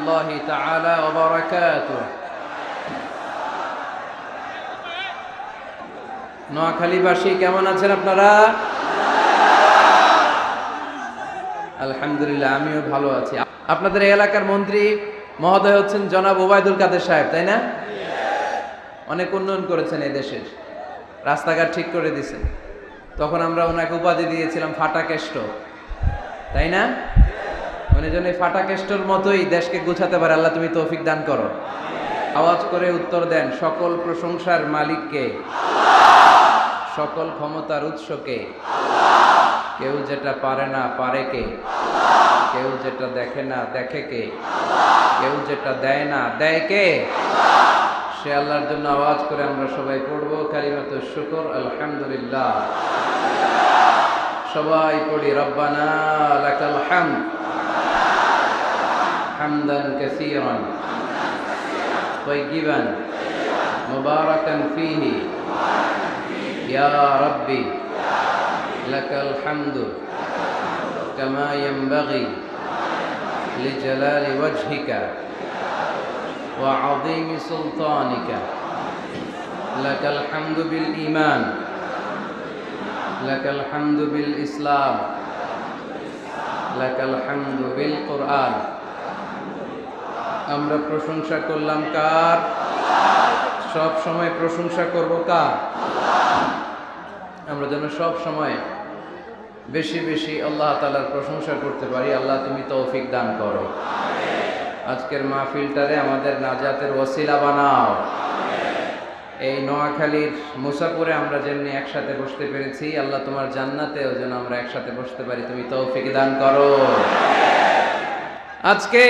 الله تعالى وبركاته নোয়াখালীবাসী কেমন আছেন আপনারা? আলহামদুলিল্লাহ, আমিও ভালো আছি। আপনাদের এই এলাকার মন্ত্রী মহোদয় হচ্ছেন জনাব ওবায়দুল কাদের সাহেব, তাই না? অনেক উন্নয়ন করেছেন এই দেশের, রাস্তাঘাট ঠিক করে দিয়েছেন। তখন আমরা ওনাকে উপাধি দিয়েছিলাম ফাটা কেষ্ট, তাই না? উনি যেন এই ফাটা কেষ্টর মতোই দেশকে গুছাতে পারে, আল্লাহ তুমি তৌফিক দান করো। আওয়াজ করে উত্তর দেন, সকল প্রশংসার মালিককে, সকল ক্ষমতার উৎসকে। কেউ যেটা পারে না পারে কে, কেউ যেটা দেখে না দেখে কে, কেউ যেটা দেয় না দেয় কে, সে আল্লাহর জন্য আওয়াজ করে আমরা সবাই পড়বো কালিমাতুশ শুকর আলহামদুলিল্লাহ। সবাই পড়ি, রব্বানা লাকাল হামদ হামদান কাসীরান তাইয়িবান মুবারাকান ফীহি ইয়া রাব্বি লাকাল হামদু কামা ইয়ানবাগি লিজালালি ওয়াজহিকা ওয়া আযীমি সুলতানিকা। লাকাল হামদু বিল ঈমান, লাকাল হামদু বিল ইসলাম, লাকাল হামদু বিল কুরআন। আমরা প্রশংসা করলাম কার? সব সময় প্রশংসা করব কার? আমরা যেন সব সময় বেশি বেশি আল্লাহ তাআলার প্রশংসা করতে পারি। আল্লাহ তুমি তৌফিক দান করো। আজকের মাহফিলটারে আমাদের নাজাতের ওসিলা বানাও। এই নোয়াখালীর মুসাপুরে আমরা যেমনি একসাথে বসতে পেরেছি, আল্লাহ তোমার জান্নাতেও যেন আমরা একসাথে বসতে পারি, তুমি তৌফিক দান করো। আজকে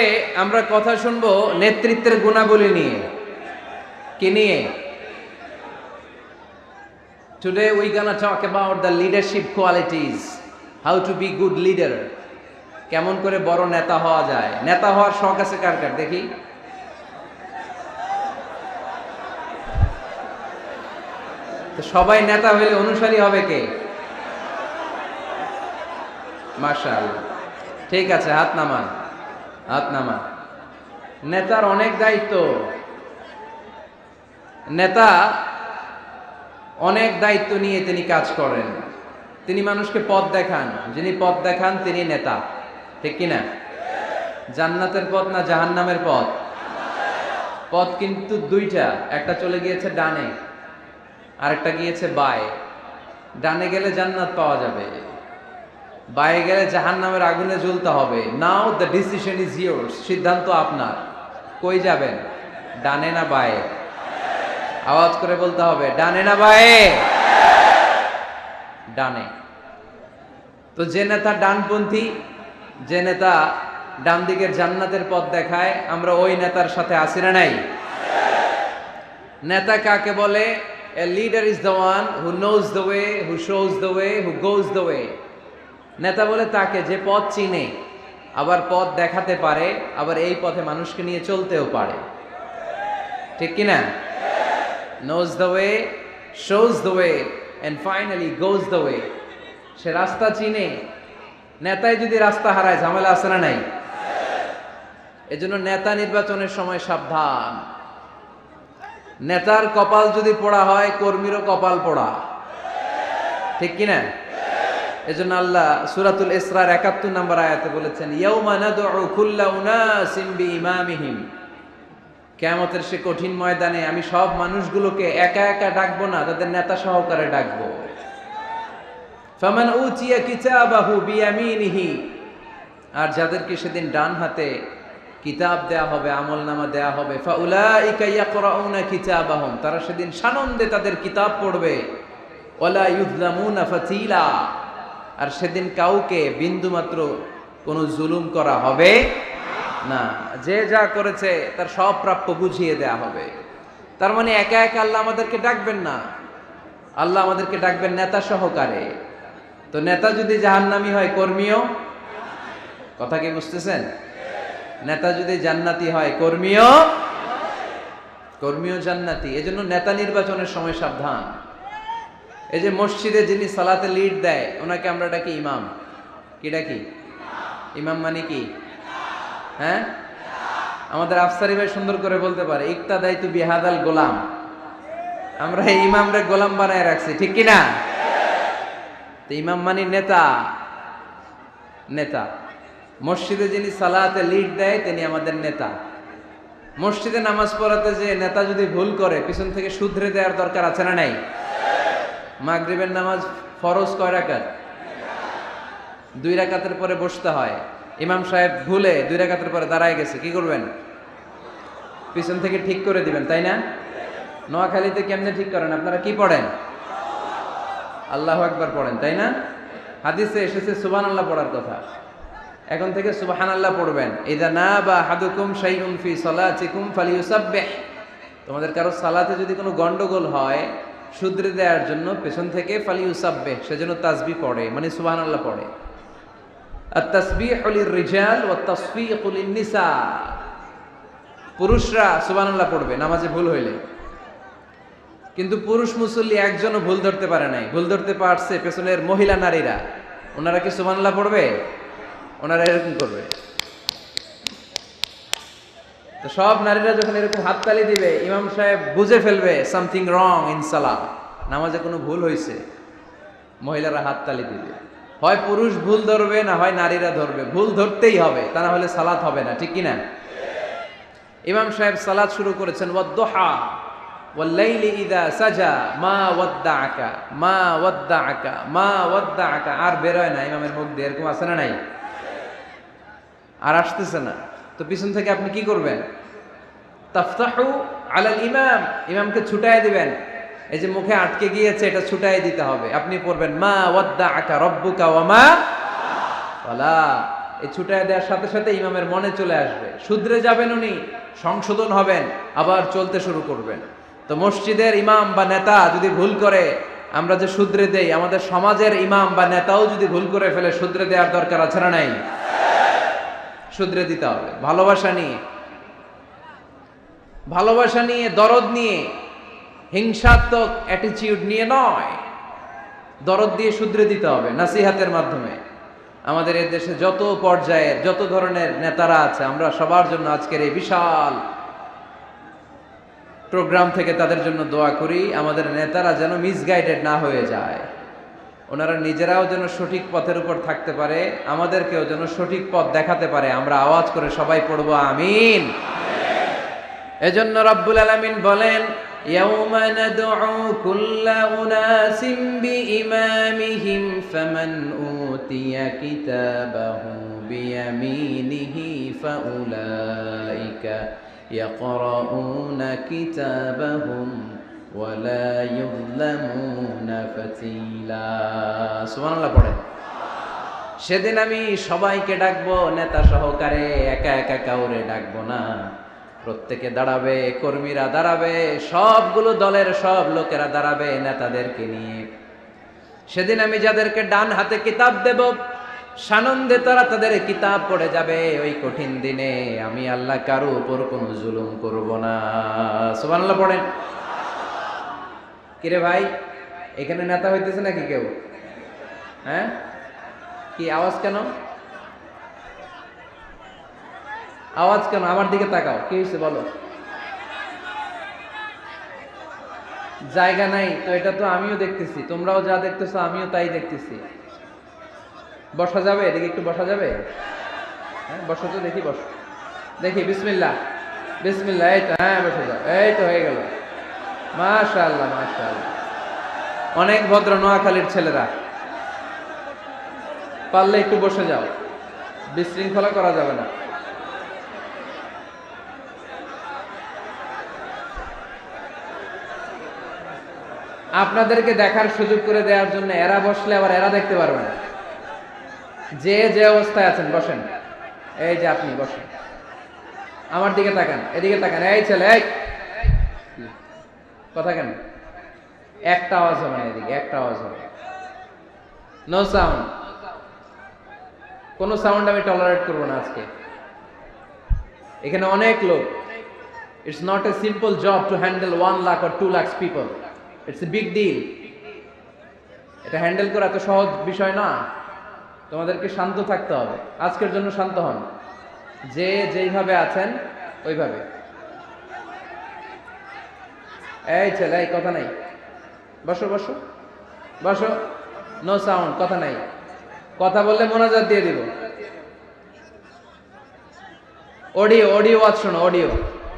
আমরা কথা শুনবো নেতৃত্বের গুণাবলী নিয়ে। কি নিয়ে? Today we gonna talk about the leadership qualities, how to be good leader. কেমন করে বড় নেতা হওয়া যায়। নেতা হওয়ার শখ আছে কার কার দেখি? তো সবাই নেতা হইলে অনুসারী হবে কে? মাশাআল্লাহ, ঠিক আছে, হাত নামান, হাত নামান। নেতার অনেক দায়িত্ব। নেতা অনেক দায়িত্ব নিয়ে তিনি কাজ করেন। তিনি মানুষকে পথ দেখান। যিনি পথ দেখান তিনি নেতা, ঠিক কিনা? জান্নাতের পথ না জাহান্নামের পথ? পথ কিন্তু দুইটা, একটা চলে গিয়েছে ডানে, আরেকটা গিয়েছে বায়ে। ডানে গেলে জান্নাত পাওয়া যাবে, বায়ে গেলে জাহান্নামের আগুনে জ্বলতে হবে। নাও দ্য ডিসিশন ইজ ইয়োর্স, সিদ্ধান্ত আপনার। কই যাবেন, ডানে না বায়ে? আওয়াজ করে বলতে হবে, ডানে না বায়ে? ডানে। তো যে নেতা ডানপন্থী, যে নেতা ডান দিকের জান্নাতের পথ দেখায়, আমরা ওই নেতার সাথে আছি না নাই? নেতা কাকে বলে? A leader is the one who knows the way, who shows the way, who goes the way. নেতা বলে তাকে যে পথ চিনে, আবার পথ দেখাতে পারে, আবার এই পথে মানুষকে নিয়ে চলতেও পারে, ঠিক কিনা? Knows the way, shows the way, and finally goes the way. সে রাস্তা চিনে। নেতাই যদি রাস্তা হারায়, ঝামেলা আছে না নাই? এজন্য নেতা নির্বাচনের সময় সাবধান। নেতার কপাল যদি পোড়া হয়, কর্মীরও কপাল পোড়া, ঠিক কিনা? এজন্য আল্লাহ সূরাতুল ইসরার ৭১ নম্বর আয়াতে বলেছেন, ইয়াউমা নাদউ কুল্লা উনাসিম বিইমামিহিম। কিয়ামতের সে কঠিন ময়দানে আমি সব মানুষগুলোকে একা একা ডাকবো না, তাদের নেতা সহকারে ডাকবো। ফামান উতিয়া কিতাবাহু বিয়ামিনিহি, আর যাদেরকে সেদিন ডান হাতে কিতাব দেয়া হবে, আমলনামা দেয়া হবে, ফাউলাইকা ইয়াকরাউনা কিতাবাহুম, তারা সেদিন সানন্দে তাদের কিতাব পড়বে। ওয়ালা ইউযলামুনা ফাতিলা, আর সেদিন কাউকে বিন্দুমাত্র কোনো জুলুম করা হবে না। যে যা করেছে তার সব প্রাপ্য বুঝিয়ে দেয়া হবে। তার মানে একা একা আল্লাহ আমাদেরকে ডাকবেন না, আল্লাহ আমাদেরকে ডাকবেন নেতা সহকারে। তো নেতা যদি জাহান্নামী হয়, কর্মীও, কথা কি বুঝতেছেন? নেতা যদি জান্নাতি হয়, কর্মীও জান্নাতি। এজন্য নেতা নির্বাচনের সময় সাবধান। এই যে মসজিদে যিনি সালাতে লিড দেয়, ওনাকে আমরা ডাকি ইমাম। কি ডাকি? ইমাম মানে কি? হ্যাঁ, আমাদের আফসারি ভাই সুন্দর করে বলতে পারে, ইক্তাদাই তু বিহাদাল গোলাম, আমরা এই ইমামরে গোলাম বানায় রাখছি, ঠিক কিনা? তো ইমাম মানে নেতা, নেতা মসজিদে যিনি সালাতে লিড দেয় তিনি আমাদের নেতা। মসজিদে নামাজ পড়াতে যে নেতা যদি ভুল করে পিছন থেকে শুধরে দেওয়ার দরকার আছে না নাই? মাগরিবের নামাজ ফরজ কয় রাকাত? 2 রাকাতের পরে বসতে হয়। ইমাম সাহেব ভুলে 2 রাকাতের পরে দাঁড়ায় গেছে, কি করবেন? পিছন থেকে ঠিক করে দিবেন, তাই না? নোয়াখালীতে কেমনে ঠিক করেন? আপনারা কি পড়েন? আল্লাহু আকবার পড়েন, তাই না? হাদিসে এসেছে সুবহানাল্লাহ পড়ার কথা। এখন থেকে সুবহানাল্লাহ পড়বেন। ইযা নাবা আহাদুকুম শাইউন ফি সালাতিকুম ফালিয়ুসাব্বিহ। তোমাদের কারো সালাতে যদি কোনো গন্ডগোল হয় শুধরে দেওয়ার জন্য পেছন থেকে ফালিয়ুসাব্বিহ, সেজন্য তাসবিহ পড়ে, মানে সুবহানাল্লাহ পড়ে। আত-তাসবিহু লির-রিজাল ওয়াত-তাসফীকু লিন-নিসা। পুরুষরা সুবহানাল্লাহ পড়বে নামাজে ভুল হইলে, কিন্তু পুরুষ মুসল্লি একজনও ভুল ধরতে পারে নাই। ভুল ধরতে পারছে পেছনের মহিলা নারীরা। ওনারা কি সুবহানাল্লাহ পড়বে? ওনারা এরকম করবে। তো সব নারীরা যখন এরকম হাততালি দিবে, ইমাম সাহেব বুঝে ফেলবে সামথিং রং ইন সালাহ, নামাজে কোনো ভুল হয়েছে। মহিলারা হাততালি দিবে। হয় পুরুষ ভুল ধরবে, না হয় নারীরা ধরবে। ভুল ধরতেই হবে, তা না হলে সালাত হবে না, ঠিক কিনা? ইমাম সাহেব সালাত শুরু করেছেন, ওয়াদ-দুহা ওয়াল-লাইলি ইযা সাজা মা ওয়াদ্দাআকা মা ওয়াদ্দাআকা মা ওয়াদ্দাআকা। আর বের হয় না ইমামের মুখ দিয়ে, এরকম আছে না নাই? আর আসতেছে না। তো পিছন থেকে আপনি কি করবেন? তাফতাহু আলাল ইমাম, ইমামকে ছুটায় দিবেন। এই যে মুখে আটকে গিয়েছে এটা ছুটায় দিতে হবে। আপনি পড়বেন মা ওয়াদ্দাআকা রাব্বুকা ওয়া মা ওয়ালা। এই ছুটায় দেওয়ার সাথে সাথে ইমামের মনে চলে আসবে, শুধরে যাবেন উনি, সংশোধন হবেন, আবার চলতে শুরু করবেন। তো মসজিদের ইমাম বা নেতা যদি ভুল করে, আমরা যে শুধরে দেই, আমাদের সমাজের ইমাম বা নেতাও যদি ভুল করে ফেলে শুধরে দেওয়ার দরকার আছে না নাই? শুধরে দিতে হবে ভালোবাসা নিয়ে, ভালোবাসা নিয়ে, দরদ নিয়ে, হিংসাত্মক অ্যাটিটিউড নিয়ে নয়। দরদ দিয়ে শুধরে দিতে হবে নাসিহাতের মাধ্যমে। আমাদের এই দেশে যত পর্যায়ের যত ধরনের নেতারা আছে, আমরা সবার জন্য আজকের এই বিশাল প্রোগ্রাম থেকে তাদের জন্য দোয়া করি, আমাদের নেতারা যেন মিসগাইডেড না হয়ে যায়। ওনারা নিজেরাও যেন সঠিক পথের উপর থাকতে পারে, আমাদেরকেও যেন সঠিক পথ দেখাতে পারে। আমরা আওয়াজ করে সবাই পড়বো আমিন। এজন্য রব্বুল আলামিন বলেন, ইয়াউমা নাদউ কুল্লা উনাসিম বিইমামিহিম ফামান উতিয়া কিতাবাহু বিয়ামিনিহি ফাউলাইকা ইয়াকরাউনা কিতাবাহুম ওয়ালা ইউযলামুনা ফাতিলা। সুবহানাল্লাহ পড়েন। সেদিন আমি সবাইকে ডাকবো, নেতা সহকারে, একা একা কাউরে ডাকবো না। প্রত্যেকে দাঁড়াবে, কর্মীরা দাঁড়াবে, সবগুলো দলের সব লোকেরা দাঁড়াবে নেতাদেরকে নিয়ে। সেদিন আমি যাদেরকে ডান হাতে কিতাব দেব, সানন্দে তারা তাদের কিতাব পড়ে যাবে। ওই কঠিন দিনে আমি আল্লাহ কারো উপর কোনো জুলুম করব না। সুবহানাল্লাহ পড়েন। কিরে ভাই, এখানে নেতা হইতেছে নাকি কেউ? হ্যাঁ, কি আওয়াজ কেন? আওয়াজ কেন? আমার দিকে তাকাও, কি হয়েছে বলো? জায়গা নাই তো? এটা তো আমিও দেখতেছি, তোমরাও যা দেখতেছো আমিও তাই দেখতেছি। বসা যাবে? এদিকে একটু বসা যাবে? হ্যাঁ বসো তো, দেখি বসো, দেখি। বিসমিল্লাহ বিসমিল্লাহ। এই তো, হ্যাঁ বসে যাও। এই তো হয়ে গেল। মাশাআল্লাহ মাশাআল্লাহ। অনেক ভদ্র নোয়াখালীর ছেলেরা, পারলে একটু বসে যাও, বিশৃঙ্খলা করা যাবে না। আপনাদেরকে দেখার সুযোগ করে দেওয়ার জন্য এরা বসলে আবার এরা দেখতে পারবে না। যে যে অবস্থায় আছেন বসেন। এই যে আপনি বসেন, আমার দিকে তাকান, এদিকে তাকান। এই ছেলে, এই কথা কেন? একটা আওয়াজ হবে না, এদিকে একটা আওয়াজ হবে। নো সাউন্ড, কোনো সাউন্ড আমি টলারেট করবো না আজকে। এখানে অনেক লোক। It's not a simple job to handle 1 lakh or 2 lakh people. It's a big deal. এটা হ্যান্ডেল করা এত সহজ বিষয় না। তোমাদেরকে শান্ত থাকতে হবে। আজকের জন্য শান্ত হন। যে যেইভাবে আছেন ওইভাবে। এই ছেলে, এই কথা নাই, বসো বসো বসো, নো সাউন্ড, কথা নাই, কথা বললে মোনাজাত দিয়ে দিব। অডিও অডিও আওয়াজ শোনো, অডিও।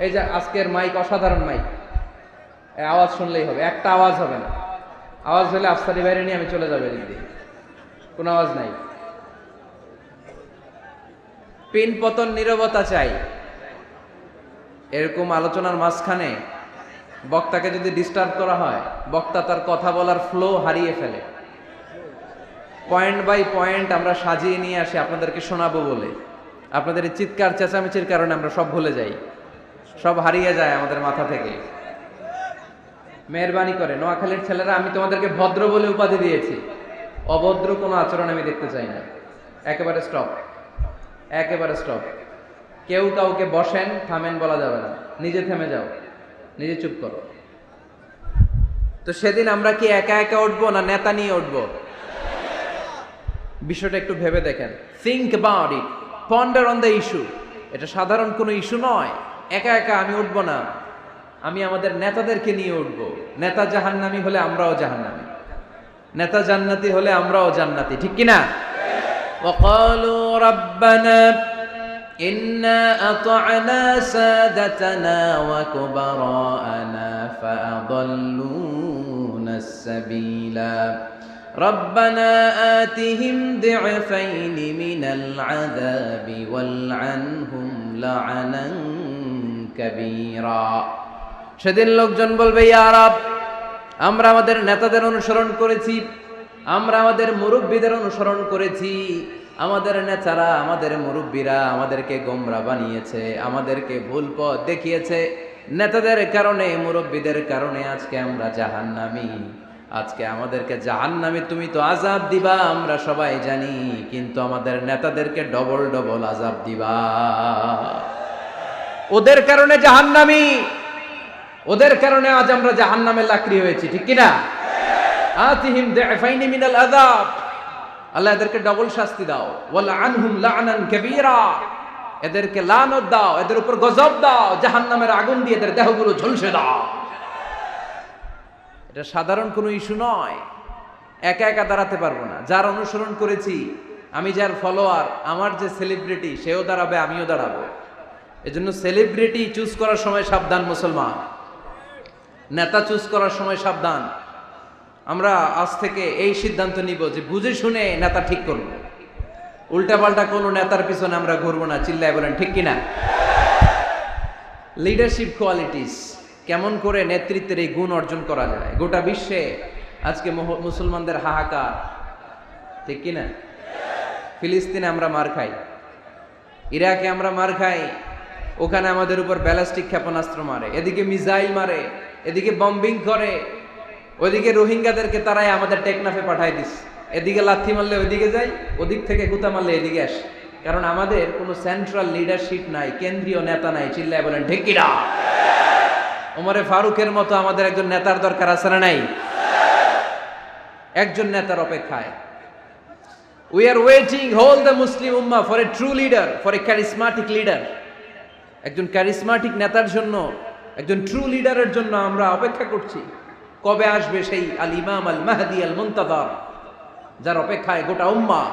এই যে আজকের মাইক অসাধারণ মাইক, এই আওয়াজ শুনলেই হবে, একটা আওয়াজ হবে না। আওয়াজ হলে আফসারি বাইরে নিয়ে আমি চলে যাবো এদিক দিয়ে, কোনো আওয়াজ নাই। পিন পতন নীরবতা চাই। এরকম আলোচনার মাঝখানে বক্তাকে যদি ডিস্টার্ব করা হয়, বক্তা তার কথা বলার ফ্লো হারিয়ে ফেলে। পয়েন্ট বাই পয়েন্ট আমরা সাজিয়ে নিয়ে আসি আপনাদেরকে শোনাবো বলে, আপনাদের এই চিৎকার চেঁচামেচির কারণে আমরা সব ভুলে যাই, সব হারিয়ে যায় আমাদের মাথা থেকে। মেহরবানি করে নোয়াখালীর ছেলেরা, আমি তোমাদেরকে ভদ্র বলে উপাধি দিয়েছি, অভদ্র কোনো আচরণ আমি দেখতে চাই না। একেবারে স্টপ, একেবারে স্টপ। কেউ কাউকে বসেন থামেন বলা যাবে না, নিজে থেমে যাও, নিজে চুপ করো। তো সেদিন আমরা কি একা একা উঠবো না নেতা নিয়ে উঠবো? বিষয়টা একটু ভেবে দেখেন, think about it, ponder on the issue. এটা সাধারণ কোনো ইস্যু নয়। একা একা আমি উঠবো না, আমি আমাদের নেতাদেরকে নিয়ে উঠবো। নেতা জাহান্নামী হলে আমরাও জাহান্নামী, নেতা জান্নাতি হলে আমরাও জান্নাতি, ঠিক কিনা? وقالوا ربنا إنا أطعنا سادتنا وكبراءنا فأضلونا السبيلا ربنا آتهم ضعفين من العذاب والعنهم لعنا كبيرا। সেদিন লোকজন বলবে, ইয়া রব, আমরা আমাদের নেতাদের অনুসরণ করেছি, আমরা আমাদের মুরব্বীদের অনুসরণ করেছি, আমাদের নেতারা আমাদের মুরব্বীরা আমাদেরকে গোমরা বানিয়েছে, আমাদেরকে ভুল পথ দেখিয়েছে। নেতাদের কারণে মুরব্বীদের কারণে আজকে আমরা জাহান্নামী, আজকে আমাদেরকে জাহান্নামী তুমি তো আযাব দিবা আমরা সবাই জানি, কিন্তু আমাদের নেতাদেরকে ডবল ডবল আযাব দিবা। ওদের কারণে জাহান্নামী, ওদের কারণে আজ আমরা জাহান্নামের লাকড়ি হয়েছি, ঠিক কিনা? আতিহিম দি'ফাইনি মিনাল আযাব, আল্লাহ এদেরকে ডবল শাস্তি দাও। ওয়াল আনহুম লা'নান কাবীরা, এদেরকে লানত দাও, এদের উপর গজব দাও, জাহান্নামের আগুন দিয়ে এদের দেহগুলো ঝলসে দাও। এটা সাধারণ কোনো ইস্যু নয়। একা একা দাঁড়াতে পারবো না। যার অনুসরণ করেছি আমি, যার ফলোয়ার, আমার যে সেলিব্রিটি সেও দাঁড়াবে, আমিও দাঁড়াবো। এজন্য সেলিব্রিটি চুজ করার সময় সাবধান মুসলমান, নেতা চুজ করার সময় সাবধান। আমরা আজ থেকে এই সিদ্ধান্ত নিব যে বুঝে শুনে নেতা ঠিক করব, উল্টাপাল্টা কোনো নেতার পিছনে আমরা ঘুরবো না। চিল্লায় বলেন ঠিক কিনা? লিডারশিপ কোয়ালিটিস, কেমন করে নেতৃত্বের এই গুণ অর্জন করা যায়। গোটা বিশ্বে আজকে মুসলমানদের হাহাকার, ঠিক কিনা? ফিলিস্তিনে আমরা মার খাই, ইরাকে আমরা মার খাই, ওখানে আমাদের উপর ব্যালিস্টিক ক্ষেপণাস্ত্র মারে, এদিকে মিসাইল মারে, এদিকে বম্বিং করে, ওইদিকে রোহিঙ্গাদেরকে তারাই আমাদের টেকনাফে পাঠায় দিস। এদিকে লাথি মারলে ওইদিকে যাই, ওদিক থেকে গুতা মারলে এদিকে আসে। কারণ আমাদের কোনো সেন্ট্রাল লিডারশিপ নাই, কেন্দ্রীয় নেতা নাই। চিল্লায় বলেন ঠিক কিনা? ওমরে ফারুকের মতো আমাদের একজন নেতার দরকার আছে না নাই? একজন নেতার অপেক্ষায়। We are waiting, all the Muslim Ummah, for a true leader, for a charismatic leader. একজন ক্যারিসমাটিক নেতার জন্য, একজন ট্রু লিডারের জন্য আমরা অপেক্ষা করছি। কবে আসবে সেই আল ইমাম আল মাহদি আল মুনতাযার, যার অপেক্ষায় গোটা উম্মাহ।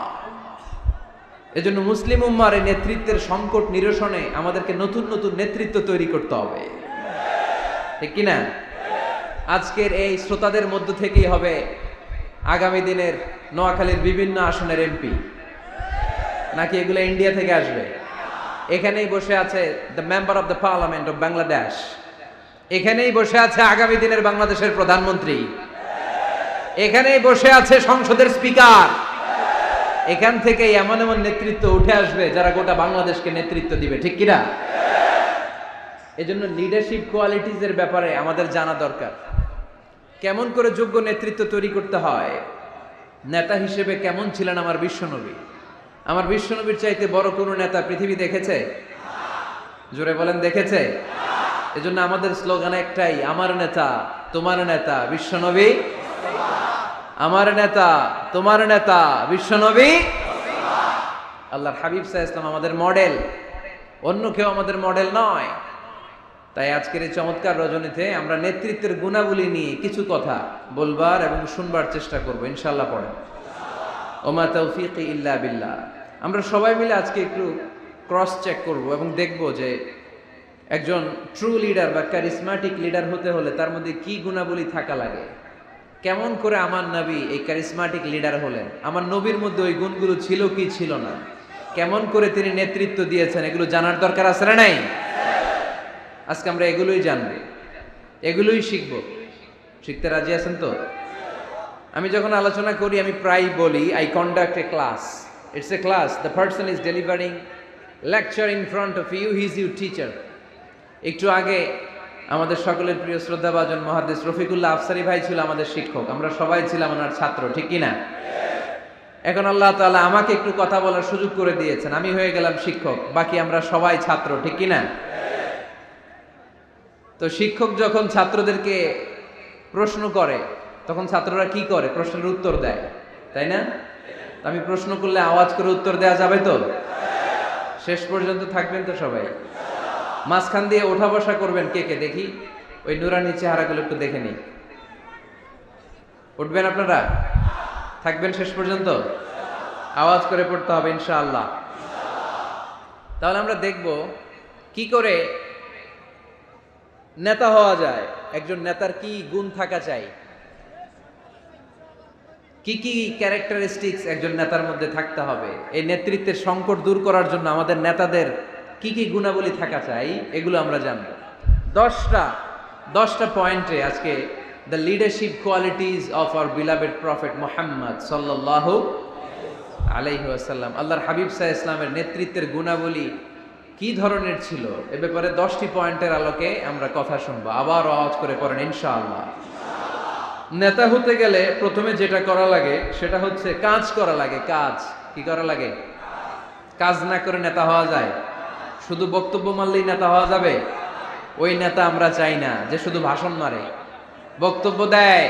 এজন্য মুসলিম উম্মার এই নেতৃত্বের সংকট নিরসনে আমাদেরকে নতুন নতুন নেতৃত্ব তৈরি করতে হবে, ঠিক কিনা? আজকের এই শ্রোতাদের মধ্য থেকেই হবে আগামী দিনের নোয়াখালীর বিভিন্ন আসনের এমপি, নাকি এগুলো ইন্ডিয়া থেকে আসবে? এখানেই বসে আছে the member of the parliament of Bangladesh, এখানেই বসে আছে আগামী দিনের বাংলাদেশের প্রধানমন্ত্রী, এখানেই বসে আছে সংসদের স্পিকার। এখান থেকে এমন এমন নেতৃত্ব উঠে আসবে যারা গোটা বাংলাদেশকে নেতৃত্ব দিবে, ঠিক কিনা? এজন্য লিডারশিপ কোয়ালিটিজ এর ব্যাপারে আমাদের জানা দরকার। কেমন করে যোগ্য নেতৃত্ব তৈরি করতে হয়, নেতা হিসেবে কেমন ছিলেন আমার বিশ্বনবী। আমার বিশ্বনবীর চাইতে বড় কোন নেতা পৃথিবী দেখেছে? জোরে বলেন দেখেছে? এজন্য আমাদের স্লোগান একটাই, আমার নেতা তোমার নেতা বিশ্বনবী, আমার নেতা তোমার নেতা বিশ্বনবী। আল্লাহর হাবিব সাল্লাল্লাহু আলাইহি ওয়াসাল্লাম আমাদের মডেল। অন্য কেউ আমাদের মডেল নয়। তাই আজকের এই চমৎকার রজনীতে আমরা নেতৃত্বের গুণাবলী নিয়ে কিছু কথা বলবার এবং শুনবার চেষ্টা করব ইনশাআল্লাহ। পড়েন ওমা তৌফিকি ইল্লা বিল্লাহ। আমরা সবাই মিলে আজকে একটু ক্রস চেক করব এবং দেখব যে একজন ট্রু লিডার বা ক্যারিসমাটিক লিডার হতে হলে তার মধ্যে কি গুণাবলী থাকা লাগে। কেমন করে আমার নবী এই ক্যারিসমাটিক লিডার হলেন, আমার নবীর মধ্যে ওই গুণগুলো ছিল কি ছিল না, কেমন করে তিনি নেতৃত্ব দিয়েছেন, এগুলো জানার দরকার আছে না নাই? আজকে আমরা এগুলোই জানবো, এগুলোই শিখবো। শিখতে রাজি আছেন তো? আমি যখন আলোচনা করি আমি প্রায় বলি I conduct a class. It's a class, the person is delivering lecture in front of you, he is your teacher. একটু আগে আমাদের সকলের প্রিয় শ্রদ্ধাভাজন মুহাদ্দিস রফিকুল্লাহ আফসারী ভাই ছিল আমাদের শিক্ষক, আমরা সবাই ছিলাম ওনার ছাত্র, ঠিক কিনা? এখন আল্লাহ তাআলা আমাকে একটু কথা বলার সুযোগ করে দিয়েছেন, আমি হয়ে গেলাম শিক্ষক, বাকি আমরা সবাই ছাত্র, ঠিক কিনা? তো শিক্ষক যখন ছাত্রদেরকে প্রশ্ন করে তখন ছাত্ররা কি করে? প্রশ্নের উত্তর দেয়, তাই না? আমি প্রশ্ন করলে আওয়াজ করে উত্তর দেওয়া যাবে তো? শেষ পর্যন্ত থাকবেন তো সবাই? মাঝখান দিয়ে ওঠা বসা করবেন কে কে দেখি? ওই নুরানি চেহারাগুলো একটু দেখে নিই। উঠবেন আপনারা? থাকবেন শেষ পর্যন্ত? আওয়াজ করে পড়তে হবে ইনশাআল্লাহ। তাহলে আমরা দেখব কি করে নেতা হওয়া যায়, একজন নেতার কি গুণ থাকা চাই, কি কি ক্যারেক্টারিস্টিক্স একজন নেতার মধ্যে থাকতে হবে, এই নেতৃত্বের সংকট দূর করার জন্য আমাদের নেতাদের কি কি গুণাবলী থাকা চাই, এগুলো আমরা জানব। 10টা পয়েন্টে আজকে the leadership qualities of our beloved prophet Muhammad সাল্লাল্লাহু আলাইহি ওয়াসাল্লাম, আল্লাহর হাবিব সাল্লাল্লাহু আলাইহি ওয়াসাল্লামের নেতৃত্বের গুণাবলী কি ধরনের ছিল, এ ব্যাপারে 10টি পয়েন্টের আলোকে আমরা কথা শুনবো। আবার আওয়াজ করে পড়েন ইনশাআল্লাহ। নেতা হতে গেলে প্রথমে যেটা করা লাগে সেটা হচ্ছে কাজ করা লাগে। কাজ কি করা লাগে? কাজ না করে নেতা হওয়া যায়? শুধু বক্তব্য মারলেই নেতা হওয়া যাবে? ওই নেতা আমরা চাই না যে শুধু ভাষণ মারে, বক্তব্য দেয়,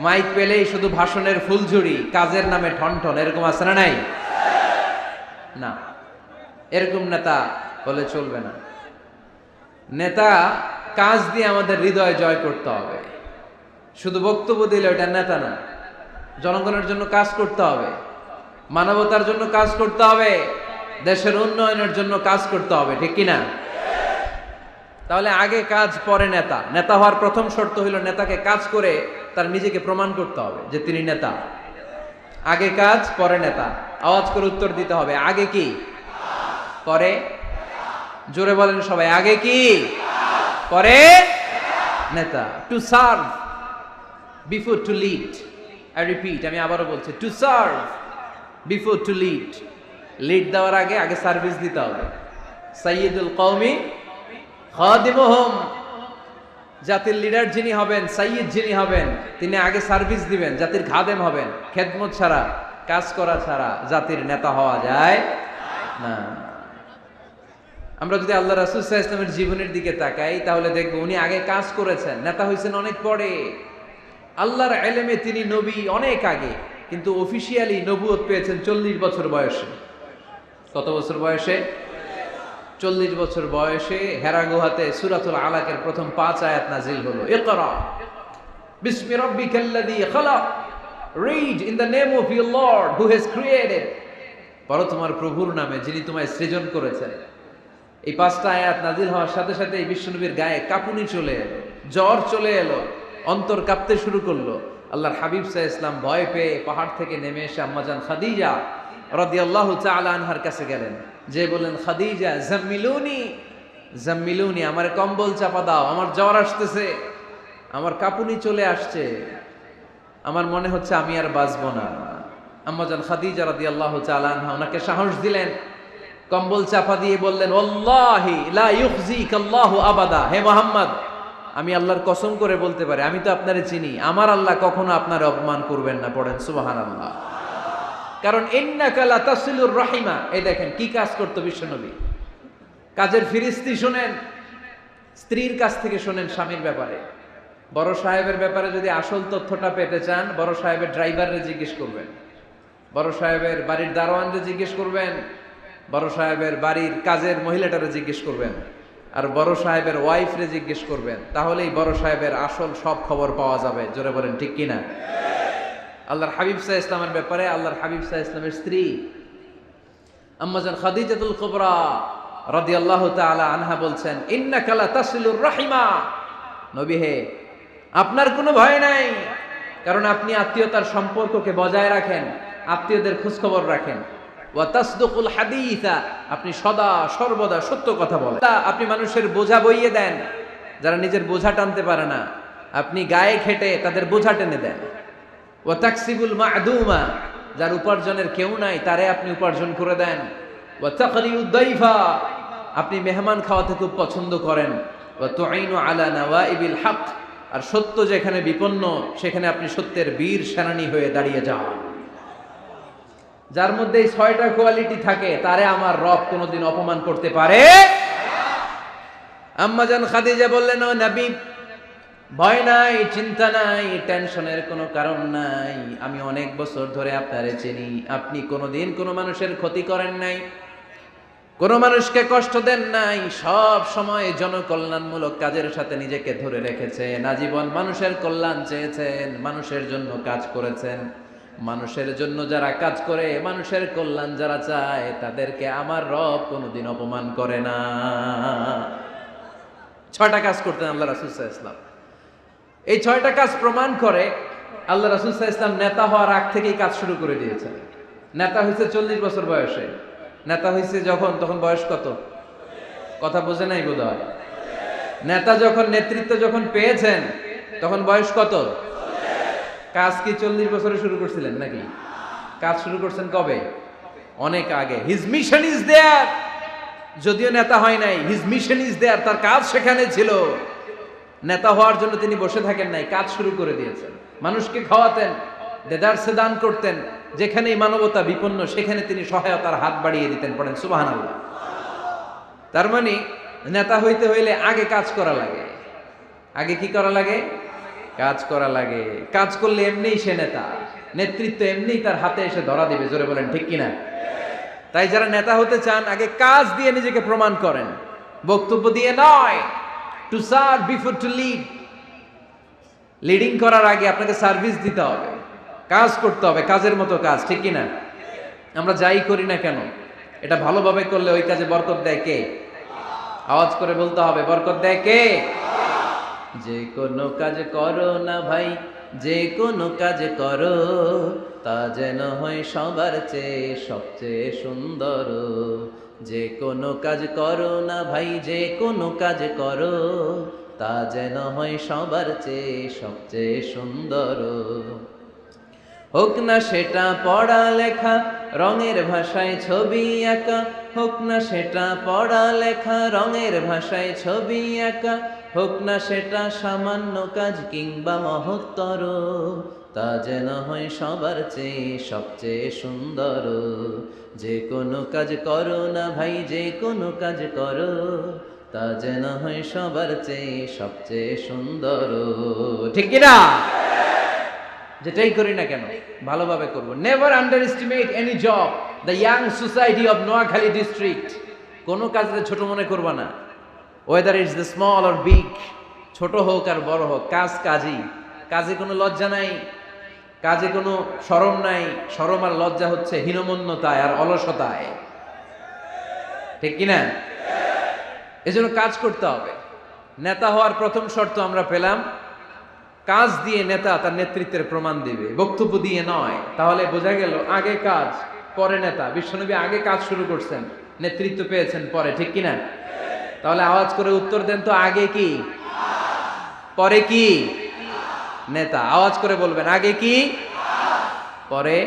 মাইক পেলেই শুধু ভাষণের ফুলঝুরি, কাজের নামে ঠনঠন, এরকম আছে না নাই? না, এরকম নেতা বলে চলবে না। নেতা কাজ দিয়ে আমাদের হৃদয় জয় করতে হবে। শুধু বক্তব্য দিলে ওটা নেতা না। জনগণের জন্য কাজ করতে হবে, মানবতার জন্য কাজ করতে হবে, দেশের উন্নয়নের জন্য কাজ করতে হবে, ঠিক কিনা? তাহলে আগে কাজ পরে নেতা। নেতা হওয়ার প্রথম শর্ত হলো নেতাকে কাজ করে তার নিজেকে প্রমাণ করতে হবে যে তিনি নেতা। আগে কাজ পরে নেতা। আওয়াজ করে উত্তর দিতে হবে, আগে কি পরে? জোরে বলেন সবাই, আগে কি পরে নেতা। To serve before to lead. I repeat, আমি আবারও বলছি, to serve before to lead. Lead দেওয়ার আগে আগে সার্ভিস দিতে হবে। সাইয়্যিদুল কওমি খাদিমুহুম, জাতির লিডার যিনি হবেন, সাইয়্যিদ যিনি হবেন, তিনি আগে সার্ভিস দিবেন, জাতির খাদেম হবেন। খেদমত ছাড়া, কাজ করা ছাড়া জাতির নেতা হওয়া যায় না। আমরা যদি আল্লাহ রাসূল সাল্লাল্লাহু আলাইহি ওয়াসাল্লামের জীবনের দিকে তাকাই তাহলে দেখব উনি আগে কাজ করেছেন, নেতা হয়েছেন অনেক পরে। আল্লাহর ইলমে তিনি নবী অনেক আগে, কিন্তু অফিশিয়ালি নবুয়ত পেয়েছেন 40 বছর বয়সে। কত বছর বয়সে? 40 বছর বয়সে হেরা গুহাতে সূরাতুল আলাকের প্রথম 5 আয়াত নাজিল হলো। ইকরা বিসমি রাব্বিকাল্লাযী খালাক, read in the name of your lord who has created. পড়ো তোমার প্রভুর নামে যিনি তোমায় সৃজন করেছেন। এই 5টা আয়াত নাজিল হওয়ার সাথে সাথে এই বিশ্বনবীর গায়ে কাঁপুনি চলে এলো, জ্বর চলে এলো, অন্তর কাঁপতে শুরু করলো। আল্লাহর হাবিব সাল্লাল্লাহু আলাইহি ওয়াসাল্লাম ভয় পেয়ে পাহাড় থেকে নেমে এসে আম্মাজান খাদিজা রাদিয়াল্লাহু তাআলা আনহার কাছে গেলেন, যে বলেন, খাদিজা জাম্মিলুনি জাম্মিলুনি, আমার কম্বল চাপা দাও, আমার জ্বর আসতেছে, আমার কাঁপুনি চলে আসছে, আমার মনে হচ্ছে আমি আর বাঁচবো না। আম্মাজান খাদিজা রাদিয়াল্লাহু তাআলা আনহা ওনাকে সাহস দিলেন, কম্বল চাপা দিয়ে বললেন, ওয়াল্লাহি লা ইউখজিকাল্লাহু আবাদা, হে মুহাম্মদ, আমি আল্লাহর কসম করে বলতে পারি, আমি তো আপনারে চিনি, আমার আল্লাহ কখনো আপনার অপমান করবেন না। পড়েন সুবহানাল্লাহ। কারণ ইন্নাকা লা তাসিলুর রাহিমা। এই দেখেন কি কাজ করতো বিশ্বনবী। কাজের ফিরিস্তি শোনেন, স্ত্রীর কাছ থেকে শোনেন স্বামীর ব্যাপারে। বড় সাহেবের ব্যাপারে যদি আসল তথ্যটা পেতে চান, বড় সাহেবের ড্রাইভাররে জিজ্ঞেস করবেন, বড় সাহেবের বাড়ির দারোয়ানরে জিজ্ঞেস করবেন, বড় সাহেবের বাড়ির কাজের মহিলাটারে জিজ্ঞেস করবেন, আর বড় সাহেবের ওয়াইফরে জিজ্ঞেস করবেন, তাহলেই বড় সাহেবের আসল সব খবর পাওয়া যাবে। জোরে বলেন ঠিক কিনা? আল্লাহর হাবিব সাল্লাল্লাহু আলাইহি ওয়াসাল্লামের ব্যাপারে আল্লাহর হাবিব সাল্লাল্লাহু আলাইহি ওয়াসাল্লামের স্ত্রী আম্মাজান খাদিজাতুল কুবরা রাদিয়াল্লাহু তাআলা আনহা বলছেন, ইন্নাকা লা তাসিলুর রাহিমা, নবী হে, আপনার কোনো ভয় নাই, কারণ আপনি আত্মীয়তার সম্পর্ককে বজায় রাখেন, আত্মীয়দের খোঁজ খবর রাখেন। ওয়া তাসদুকুল হাদিসা, আপনি সদা সর্বদা সত্য কথা বলেন। আপনি মানুষের বোঝা বইয়ে দেন, যারা নিজের বোঝা টানতে পারে না আপনি গায়ে খেটে তাদের বোঝা টেনে দেন। ওয়া তাকসিবুল মা'দুমা, যার উপার্জনের কেউ নাই তারে আপনি উপার্জন করে দেন। ওয়া তাকরিউদ দাইফা, আপনি মেহমান খাওয়াতে খুব পছন্দ করেন। ওয়া তুঈনু আলা নাওয়াইবিল হক, আর সত্য যেখানে বিপন্ন সেখানে আপনি সত্যের বীর সেনানী হয়ে দাঁড়িয়ে যান। যার মধ্যে এই 6টা কোয়ালিটি থাকে তারে আমার রব কোনোদিন অপমান করতে পারে। আম্মাজান খাদিজা বললেন, ও নবী, ভয় নাই, চিন্তা নাই, টেনশনের কোনো কারণ নাই, আমি অনেক বছর ধরে আপনারে চিনি, আপনি কোনোদিন কোনো মানুষের ক্ষতি করেন নাই, কোনো মানুষকে কষ্ট দেন নাই, সব সময় জনকল্যাণমূলক কাজের সাথে নিজেকে ধরে রেখেছেন, আজীবন মানুষের কল্যাণ চেয়েছেন, মানুষের জন্য কাজ করেছেন। মানুষের জন্য যারা কাজ করে, মানুষের কল্যাণ যারা চায়, তাদেরকে আমার রব কোনোদিন অপমান করে না। 6টা কাজ করতেন আল্লাহ রাসূল সাল্লাল্লাহু আলাইহি ওয়াসাল্লাম। এই 6টা কাজ প্রমাণ করে আল্লাহ রাসূল সাল্লাল্লাহু আলাইহি ওয়াসাল্লাম নেতা হওয়ার আগ থেকেই কাজ শুরু করে দিয়েছেন। নেতা হয়েছে 40 বছর বয়সে। নেতা হয়েছে যখন, তখন বয়স কত? কথা বোঝে নাই বোধহয়। নেতা যখন, নেতৃত্ব যখন পেয়েছেন তখন বয়স কত? কাজ কি 40 বছরে শুরু করছিলেন নাকি? কাজ শুরু করছেন কবে? অনেক আগে। হিজ মিশন ইজ দেয়ার, যদিও নেতা হয় নাই, হিজ মিশন ইজ দেয়ার, তার কাজ সেখানে ছিল। নেতা হওয়ার জন্য তিনি বসে থাকেন নাই, কাজ শুরু করে দিয়েছেন। মানুষকে খাওয়াতেন, দেদারসে দান করতেন, যেখানেই মানবতা বিপন্ন সেখানে তিনি সহায়তার হাত বাড়িয়ে দিতেন। পড়েন সুবহানাল্লাহ। তার মানে নেতা হইতে হইলে আগে কাজ করা লাগে। আগে কি করা লাগে? কাজ করা লাগে। কাজ করলে এমনিই সে নেতা, নেতৃত্ব এমনিই তার হাতে এসে ধরা দিবে। জোরে বলেন ঠিক কিনা? তাই যারা নেতা হতে চান আগে কাজ দিয়ে নিজেকে প্রমাণ করেন, বক্তব্য দিয়ে নয়। To serve before to lead. Leading করার আগে আপনাকে সার্ভিস দিতে হবে, কাজ করতে হবে, কাজের মতো কাজ। ঠিক কিনা? আমরা যাই করি না কেন, এটা ভালোভাবে করলে ওই কাজে বরকত দেয় কে? আওয়াজ করে বলতে হবে, বরকত দেয় কে? যে কোনো কাজ করো না ভাই, যে কোনো কাজ করো, তা যেন হয় সবার চেয়ে সবচেয়ে সুন্দর। যে কোনো কাজ করো না ভাই, যে কোনো কাজ করো, তা যেন হয় সবার চেয়ে সবচেয়ে সুন্দর। হোক না সেটা পড়া লেখা, রঙের ভাষায় ছবি আঁকা, হোক না সেটা পড়া লেখা, রঙের ভাষায় ছবি আঁকা, হোক না সেটা সামান্য কাজ কিংবা মহত্তর, তা যেন হয় সবার চেয়ে সবচেয়ে সুন্দর। যে কোনো কাজ করো না ভাই, যে কোনো কাজ করো, তা যেন হয় সবার চেয়ে সবচেয়ে সুন্দর। ঠিক কিনা? যেটাই করি না কেন ভালোভাবে করব। Never under estimate any job. The young society of Noakhali district. কোনো কাজে ছোট মনে করবা না, whether it's the small or big, ছোট হোক আর বড় হোক, কাজ কাজই। কাজে কোনো লজ্জা নাই, কাজে কোনো শরম নাই। শরম আর লজ্জা হচ্ছে হীনমন্যতায় আর অলসতায়। ঠিক কিনা? এজন্য কাজ করতে হবে। নেতা হওয়ার প্রথম শর্ত আমরা পেলাম, কাজ দিয়ে নেতা তার নেতৃত্বের প্রমাণ দিবে, বক্তব্য দিয়ে নয়। তাহলে বোঝা গেল আগে কাজ পরে নেতা। বিশ্বনবী আগে কাজ শুরু করছেন, নেতৃত্ব পেয়েছেন পরে। ঠিক কিনা? তাহলে আওয়াজ করে উত্তর দেন তো, আগে কি পরে কি? নেতা। আওয়াজ করে বলবেন, আগে কি পরে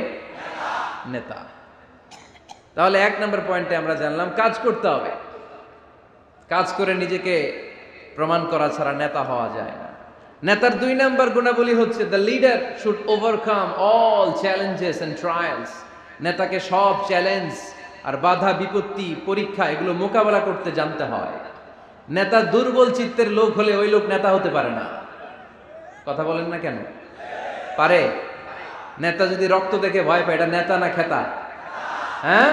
নেতা। তাহলে 1 নম্বর পয়েন্টে আমরা জানলাম কাজ করতে হবে। কাজ করে নিজেকে প্রমাণ করা ছাড়া নেতা হওয়া যায় না। নেতার 2 নম্বর গুণাবলী হচ্ছে the leader should overcome all challenges and trials. নেতাকে সব চ্যালেঞ্জ আর বাধা বিপত্তি পরীক্ষা এগুলো মোকাবেলা করতে জানতে হয়। নেতা দুর্বল চিত্তের লোক হলে ওই লোক নেতা হতে পারে না। কথা বলেন না কেন? পারে? নেতা যদি রক্ত দেখে ভয় পায়, এটা নেতা না খেতা? হ্যাঁ,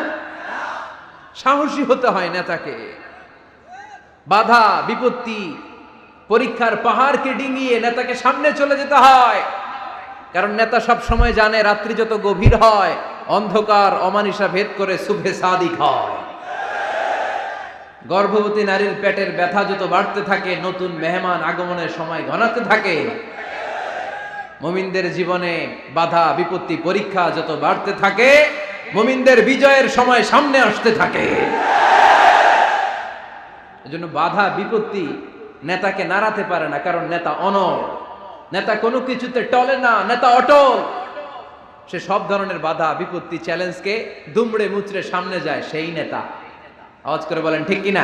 সাহসী হতে হয় নেতাকে। বাধা বিপত্তি পরীক্ষার পাহাড়কে ডিঙিয়ে নেতাকে সামনে চলে যেতে হয়। কারণ নেতা সব সময় জানে রাত্রি যত গভীর হয় অন্ধকার অমানিসা ভেদ করে সুবহে সাদিক হয়। গর্ভবতী নারীর পেটের ব্যথা যত বাড়তে থাকে নতুন মেহমান আগমনের সময় ঘনাতে থাকে। মুমিনদের জীবনে বাধা বিপত্তি পরীক্ষা যত বাড়তে থাকে মুমিনদের বিজয়ের সময় সামনে আসতে থাকে। এজন্য বাধা বিপত্তি নেতাকে নাড়াতে পারে না, কারণ নেতা অনড়, নেতা কোনো কিছুতে টলে না, নেতা অটল। সে সব ধরনের বাধা বিপত্তি চ্যালেঞ্জকে দুমড়ে মুচড়ে সামনে যায়, সেই নেতা। আওয়াজ করে বলেন ঠিক কিনা?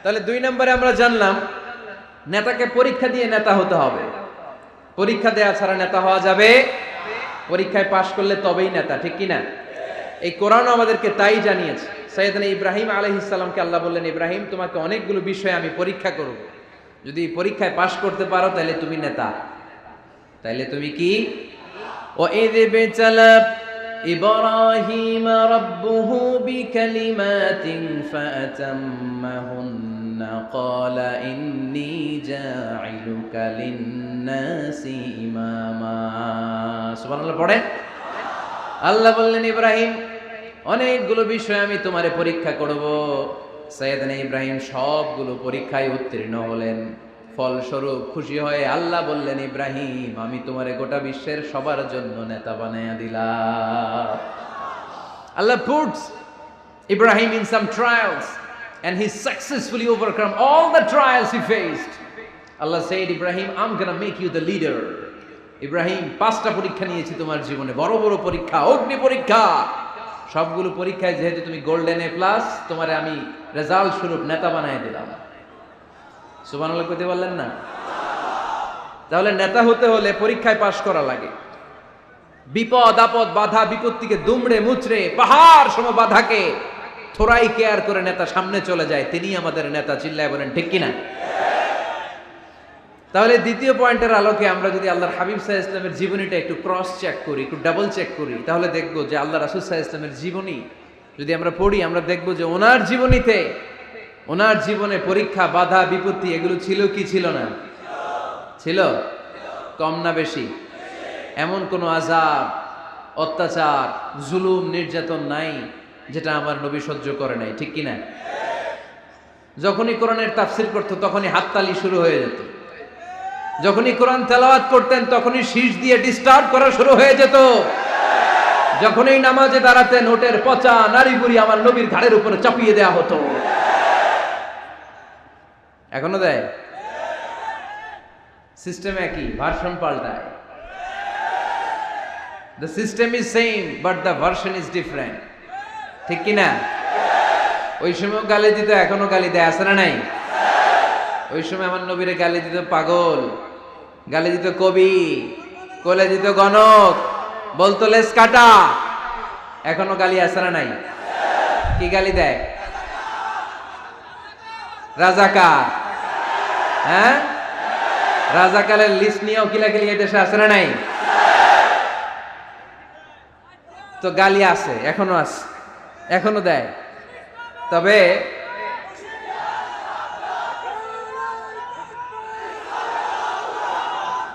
তাহলে 2 নম্বরে আমরা জানলাম নেতাকে পরীক্ষা দিয়ে নেতা হতে হবে। পরীক্ষা দেয়া ছাড়া নেতা হওয়া যাবে? পরীক্ষায় পাশ করলে তবেই নেতা, ঠিক কিনা? এই কোরআন আমাদেরকে তাই জানিয়েছে। সাইয়েদনা ইব্রাহিম আলাইহিস সালামকে আল্লাহ বললেন, ইব্রাহিম তোমাকে অনেকগুলো বিষয়ে আমি পরীক্ষা করব, যদি পরীক্ষায় পাশ করতে পারো তাহলে তুমি নেতা। তাহলে তুমি কি? وَإِذِ ابْتَلَى إِبْرَاهِيمَ رَبُّهُ بِكَلِمَاتٍ فَأَتَمَّهُنَّ قَالَ إِنِّي جَاعِلُكَ لِلنَّاسِ إِمَامًا। সুবহানাল্লাহ পড়ে। আল্লাহ বললেন, ইব্রাহিম অনেকগুলো বিষয় আমি তোমারে পরীক্ষা করব। সাইয়েদনা ইব্রাহিম সবগুলো পরীক্ষায় উত্তীর্ণ হলেন। ফলস্বরূপ খুশি হয়ে আল্লাহ বললেন, ইব্রাহিম আমি তোমারে গোটা বিশ্বের সবার জন্য নেতা বানায়া দিলাম। আল্লাহ puts Ibrahim in some trials and he successfully overcome all the trials he faced. Allah said, Ibrahim, I'm gonna make you the leader. Ibrahim 5টা পরীক্ষা নিয়েছি তোমার জীবনে, বড় বড় পরীক্ষা, অগ্নি পরীক্ষা। সবগুলো পরীক্ষায় যেহেতু তুমি গোল্ডেন A+, তোমারে আমি রেজাল্ট স্বরূপ নেতা বানায় দিলাম। সুবহানাল্লাহ কইতে বললেন না? তাহলে নেতা হতে হলে পরীক্ষায় পাশ করা লাগে। বিপদ আপদ বাধা বিপত্তিকে দুমড়ে মুচড়ে পাহাড় সম বাধাকে থোড়াই কেয়ার করে নেতা সামনে চলে যায়, তিনি আমাদের নেতা। চিল্লায় বলেন ঠিক কিনা? তাহলে দ্বিতীয় পয়েন্টের আলোকে আমরা যদি আল্লাহর হাবিব সাল্লাল্লাহু আলাইহি ওয়াসাল্লামের জীবনীটা একটু ক্রস চেক করি, একটু ডাবল চেক করি, তাহলে দেখব যে আল্লাহ রাসূল সাল্লাল্লাহু আলাইহি ওয়াসাল্লামের জীবনী যদি আমরা পড়ি, আমরা দেখব যে ওনার জীবনীতে, ওনার জীবনে পরীক্ষা বাধা বিপত্তি এগুলো ছিল কি ছিল না? ছিল। কম না বেশি? এমন কোন আযাব অত্যাচার জুলুম নির্যাতন নাই যেটা আমার নবী সহ্য করে নাই, ঠিক কিনা? যখনই কোরআনের তাফসীর করতো তখনই হাততালি শুরু হয়ে যেত, যখনই কোরআন তেলাওয়াত করতেন তখনই শীষ দিয়ে ডিস্টার্ব করা শুরু হয়ে যেত, যখনই নামাজে দাঁড়াতেন ওটের পচা নারী বুড়ি আমার নবীর ঘাড়ের উপরে চাপিয়ে দেয়া হতো। এখনো দেয়? সিস্টেম একই, ভার্সন পাল্টায়। The system is same but the version is different, ঠিক কি না? ওই সময় গালি দিত, এখনো গালি দেয়, আছে না নাই? ওই সময় আমার নবীরে গালি দিত পাগল, গালি দিত কবি, কোলে দিত গণক, বলতো লেস কাটা। এখনো গালি আছে না নাই? কি গালি দেয়? রাজাকার। হ্যাঁ, রাজাকারের লিস্ট নিয়েও কিলাকিলি এই দেশে আছে না নাই? তো গালি আছে, এখনো আছে, এখনো দেয়। তবে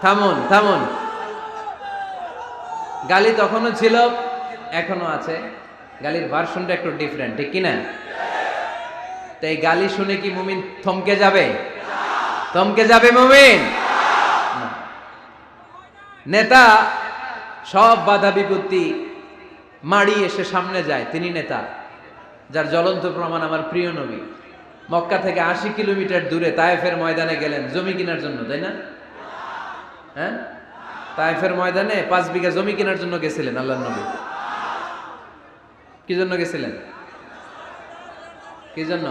থামুন থামুন, গালি তখনও ছিল, এখনো আছে, গালির ভার্সনটা একটু ডিফারেন্ট, ঠিক কিনা? তো এই গালি শুনে কি মুমিন থমকে যাবে? থমকে যাবে মুমিন? নেতা সব বাধা বিপত্তি মাড়ি এসে সামনে যায়, তিনি নেতা। যার জ্বলন্ত প্রমাণ আমার প্রিয় নবী মক্কা থেকে 80 কিলোমিটার দূরে তায়েফের ময়দানে গেলেন জমি কেনার জন্য, তাই না? হ্যাঁ, তায়েফের ময়দানে 5 বিঘা জমি কেনার জন্য গেছিলেন আল্লাহর নবী। কি জন্য গেছিলেন? কি জন্য?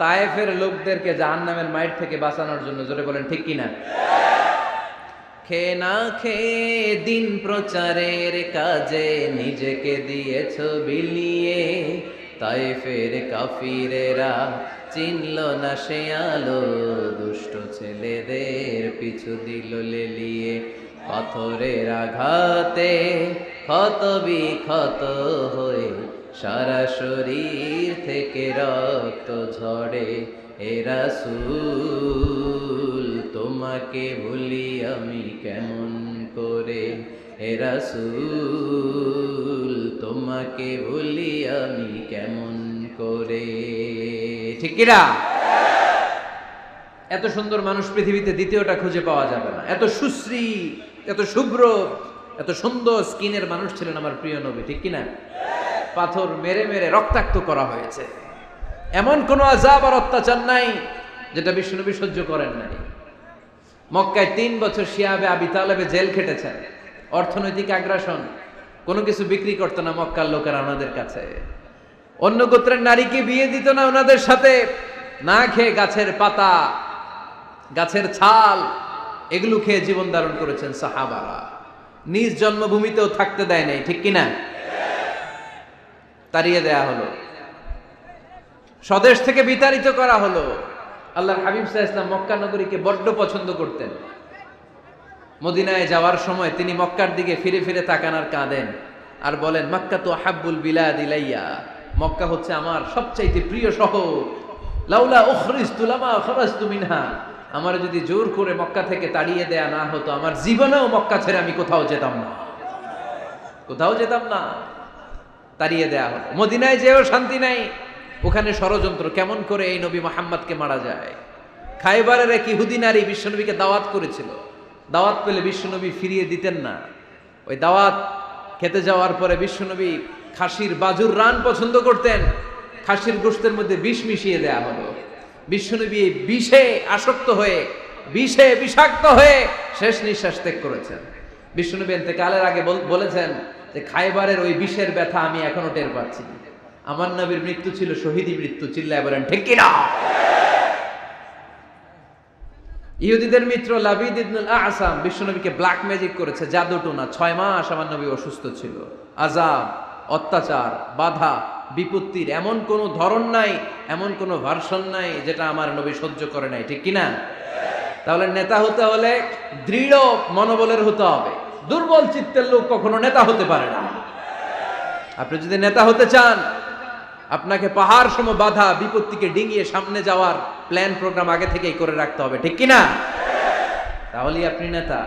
তায়েফের লোকদেরকে জাহান্নামের মাইর থেকে বাঁচানোর জন্য। জোরে বলেন ঠিক কিনা? খেয়ে না খেয়ে দিন প্রচারের কাজে নিজেকে দিয়েছ বিলিয়ে, তায়েফের কাফিরেরা চিনল না সে আলো, দুষ্ট ছেলেদের পিছু দিল লেলিয়ে, পাথরের আঘাতে ক্ষত বিক্ষত হয়ে সারা শরীর থেকে রক্ত ঝরে হে রাসূল তোমাকে ভুলি আমি কেমন করে হে রাসূল তোমাকে ভুলি আমি কেমন করে। ঠিক কি না? এত সুন্দর মানুষ পৃথিবীতে দ্বিতীয়টা খুঁজে পাওয়া যাবে না। এত সুশ্রী, এত শুভ্র, এত সুন্দর স্কিনের মানুষ ছিলেন আমার প্রিয় নবী। ঠিক কি না? পাথর মেরে মেরে রক্তাক্ত করা হয়েছে, এমন কোন আযাব আর অত্যাচার নাই যেটা বিশ্বনবী সহ্য করেন নাই। মক্কায় 3 বছর শিয়াবে আবি তালেবে জেল খেটেছেন। অর্থনৈতিক আগ্রাসন, কোনো কিছু বিক্রি করতো না মক্কার লোকেরা ওনাদের কাছে। অন্য গোত্রের নারীকে বিয়ে দিত না ওনাদের সাথে। না খেয়ে গাছের পাতা, গাছের ছাল এগুলো খেয়ে জীবন ধারণ করেছেন সাহাবারা। নিজ জন্মভূমিতেও থাকতে দেয় নাই। ঠিক কিনা? তাড়িয়ে দেয়া হলো, স্বদেশ থেকে বিতাড়িত করা হলো। আল্লাহর হাবিব সাল্লাল্লাহু আলাইহি ওয়াসাল্লাম মক্কা নগরীকে বড্ড পছন্দ করতেন। মদিনায় যাওয়ার সময় তিনি মক্কার দিকে ফিরে ফিরে তাকান আর কাঁদেন আর বলেন, মক্কা তো আহাব্বুল বিলাদ ইলাইয়া, মক্কা হচ্ছে আমার সবচাইতে প্রিয় শহর। লাউলা উখরিজতু লামা খরাজতু মিনহা, আমার যদি জোর করে মক্কা থেকে তাড়িয়ে দেয়া না হতো, আমার জীবনেও মক্কা ছেড়ে আমি কোথাও যেতাম না, কোথাও যেতাম না। তাড়িয়ে দেয়া হলো। মদিনায় যেও শান্তি নাই, ওখানে ষড়যন্ত্র কেমন করে এই নবী মুহাম্মদকে মারা যায়। খায়বারের এক ইহুদি নারী বিশ্বনবীকে দাওয়াত করেছিল। দাওয়াত পেলে বিশ্বনবী ফিরিয়ে দিতেন না। ওই দাওয়াত খেতে যাওয়ার পরে বিশ্বনবী খাসির বাজুর রান পছন্দ করতেন। খাসির গোশতের মধ্যে বিষ মিশিয়ে দেয়া হলো। বিশ্বনবী বিষে আসক্ত হয়ে, বিষে বিষাক্ত হয়ে শেষ নিঃশ্বাস ত্যাগ করেছেন। বিশ্বনবী ইন্তেকালের আগে বলেছেন যে খায়বারের ওই বিষের ব্যথা আমি এখনো টের পাচ্ছি। আমার নবীর মৃত্যু ছিল শহীদি মৃত্যু। চিল্লায় বলেন ঠিক কি না? ইহুদিদের মিত্র লাবিদ ইবনুল আ'সাম বিশ্বনবীকে ব্ল্যাক ম্যাজিক করেছে, জাদু টোনা। 6 মাস আমার নবী অসুস্থ ছিল। আযাব, অত্যাচার, বাধা, বিপত্তির এমন কোন ধরন নাই, এমন কোন ভার্সন নাই যেটা আমার নবী সহ্য করে নাই। ঠিক কি না? তাহলে নেতা হতে হলে দৃঢ় মনোবলের হতে হবে। দুর্বল চিত্তের লোক কখনো নেতা হতে পারে না। আপনি যদি নেতা হতে চান, আপনাকে পাহাড় সম বাধা বিপত্তিকে ডিঙিয়ে সামনে যাওয়ার প্ল্যান প্রোগ্রাম আগে থেকেই করে রাখতে হবে। ঠিক কি না? তাহলেই আপনি নেতা।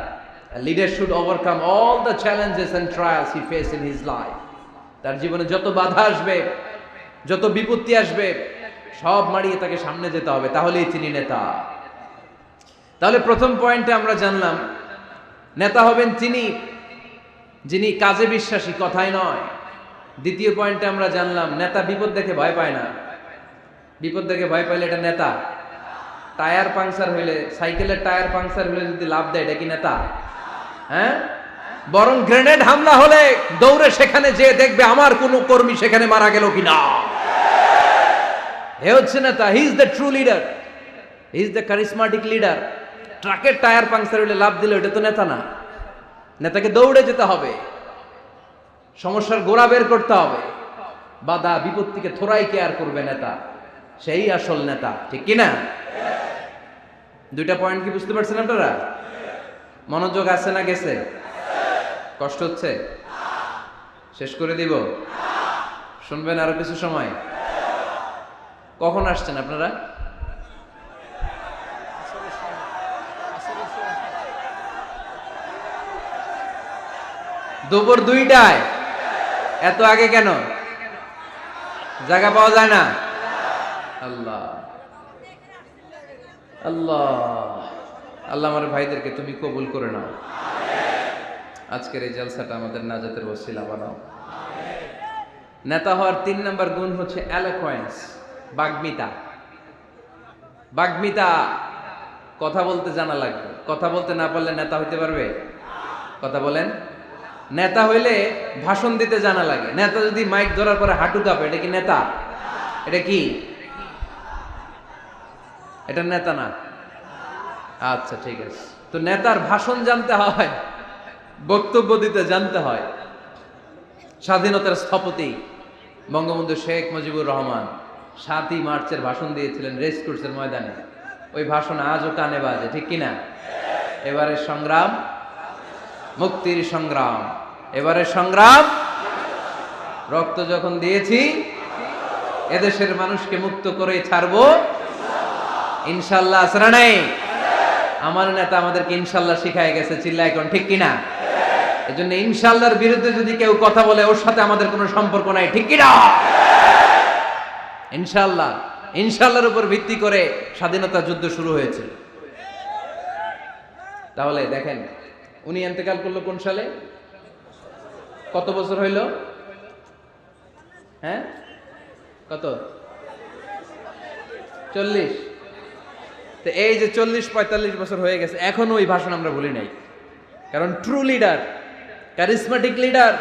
A leader should overcome all the challenges and trials he faced in his life. তার জীবনে যত বাধা আসবে, যত বিপত্তি আসবে, সব মারিয়ে তাকে সামনে যেতে হবে, তাহলেই তিনি নেতা। তাহলে প্রথম পয়েন্টে আমরা জানলাম নেতা হবেন তিনি যিনি কাজে বিশ্বাসী, কথায় নয়। দ্বিতীয় পয়েন্টে আমরা জানলাম নেতা বিপদ দেখে ভয় পায় না। বিপদ দেখে ভয় পাইলে এটা নেতা। টায়ার পাংচার হইলে, সাইকেলের টায়ার পাংচার হইলে যদি লাভ দেয়, এটা কি নেতা? হ্যাঁ, বরং গ্রেনেড হামলা হলে দৌড়ে সেখানে যে দেখবে আমার কোন কর্মী সেখানে মারা গেল কিনা। হে হচ্ছে নেতা। He is the true leader, he is the charismatic leader. ট্রাকের টায়ার পাংচার হইলে লাভ দিল, এটা তো নেতা না। নেতাকে দৌড়ে যেতে হবে, সমস্যার গোড়া বের করতে হবে, বাধা বিপত্তিকে থোড়াই কেয়ার করবে নেতা, সেই আসল নেতা। ঠিক কিনা? দুইটা পয়েন্ট কি বুঝতে পারছেন আপনারা? মনোযোগ আছে না গেছে? কষ্ট হচ্ছে? শেষ করে দিব? শুনবেন আরো কিছু সময়? কখন আসছেন আপনারা? দুপুর 2টায়। এত আগে কেন? জায়গা পাওয়া যায় না? আল্লাহ আল্লাহ আল্লাহ আমার ভাইদেরকে তুমি কবুল করে নাও। আজকের এই জলসাটা আমাদের নাজাতের ওসিলা বানাও। নেতা হওয়ার 3 নাম্বার গুণ হচ্ছে এলোকোয়েন্স, বাগ্মিতা। বাগ্মিতা, কথা বলতে জানা লাগবে। কথা বলতে না পারলে নেতা হইতে পারবে? কথা বলেন। নেতা হইলে ভাষণ দিতে জানা লাগে। নেতা যদি মাইক ধরার পরে হাঁটু কাঁপে, এটা কি নেতা? এটা কি? এটা নেতা না। আচ্ছা ঠিক আছে। তো নেতার ভাষণ জানতে হয়, বক্তব্য দিতে জানতে হয়। স্বাধীনতার স্থপতি বঙ্গবন্ধু শেখ মুজিবুর রহমান 7ই মার্চের ভাষণ দিয়েছিলেন রেসকোর্সের ময়দানে। ওই ভাষণ আজও কানে বাজে। ঠিক কিনা? এবারের সংগ্রাম মুক্তির সংগ্রাম, এবারের সংগ্রাম রক্ত যখন দিয়েছি এদেশের মানুষকে মুক্ত করে ছাড়বো ইনশাআল্লাহ। আসরা নাই? আমার নেতা আমাদেরকে ইনশাআল্লাহ শিখায় গেছে, চিল্লায় কোন ঠিক কিনা? এজন্য ইনশাআল্লাহর বিরুদ্ধে যদি কেউ কথা বলে ওর সাথে আমাদের কোনো সম্পর্ক নাই, ঠিক কিনা? ইনশাআল্লাহ, ইনশাআল্লাহর উপর ভিত্তি করে স্বাধীনতা যুদ্ধ শুরু হয়েছে। তাহলে দেখেন উনি ইন্তেকাল করলো কোন সালে? কত বছর হইল? হ্যাঁ, কত? 40। তো এই যে 40-45 বছর হয়ে গেছে, এখনো ওই ভাষণ আমরা ভুলি নাই। কারণ ট্রু লিডার, ক্যারিসমেটিক লিডার,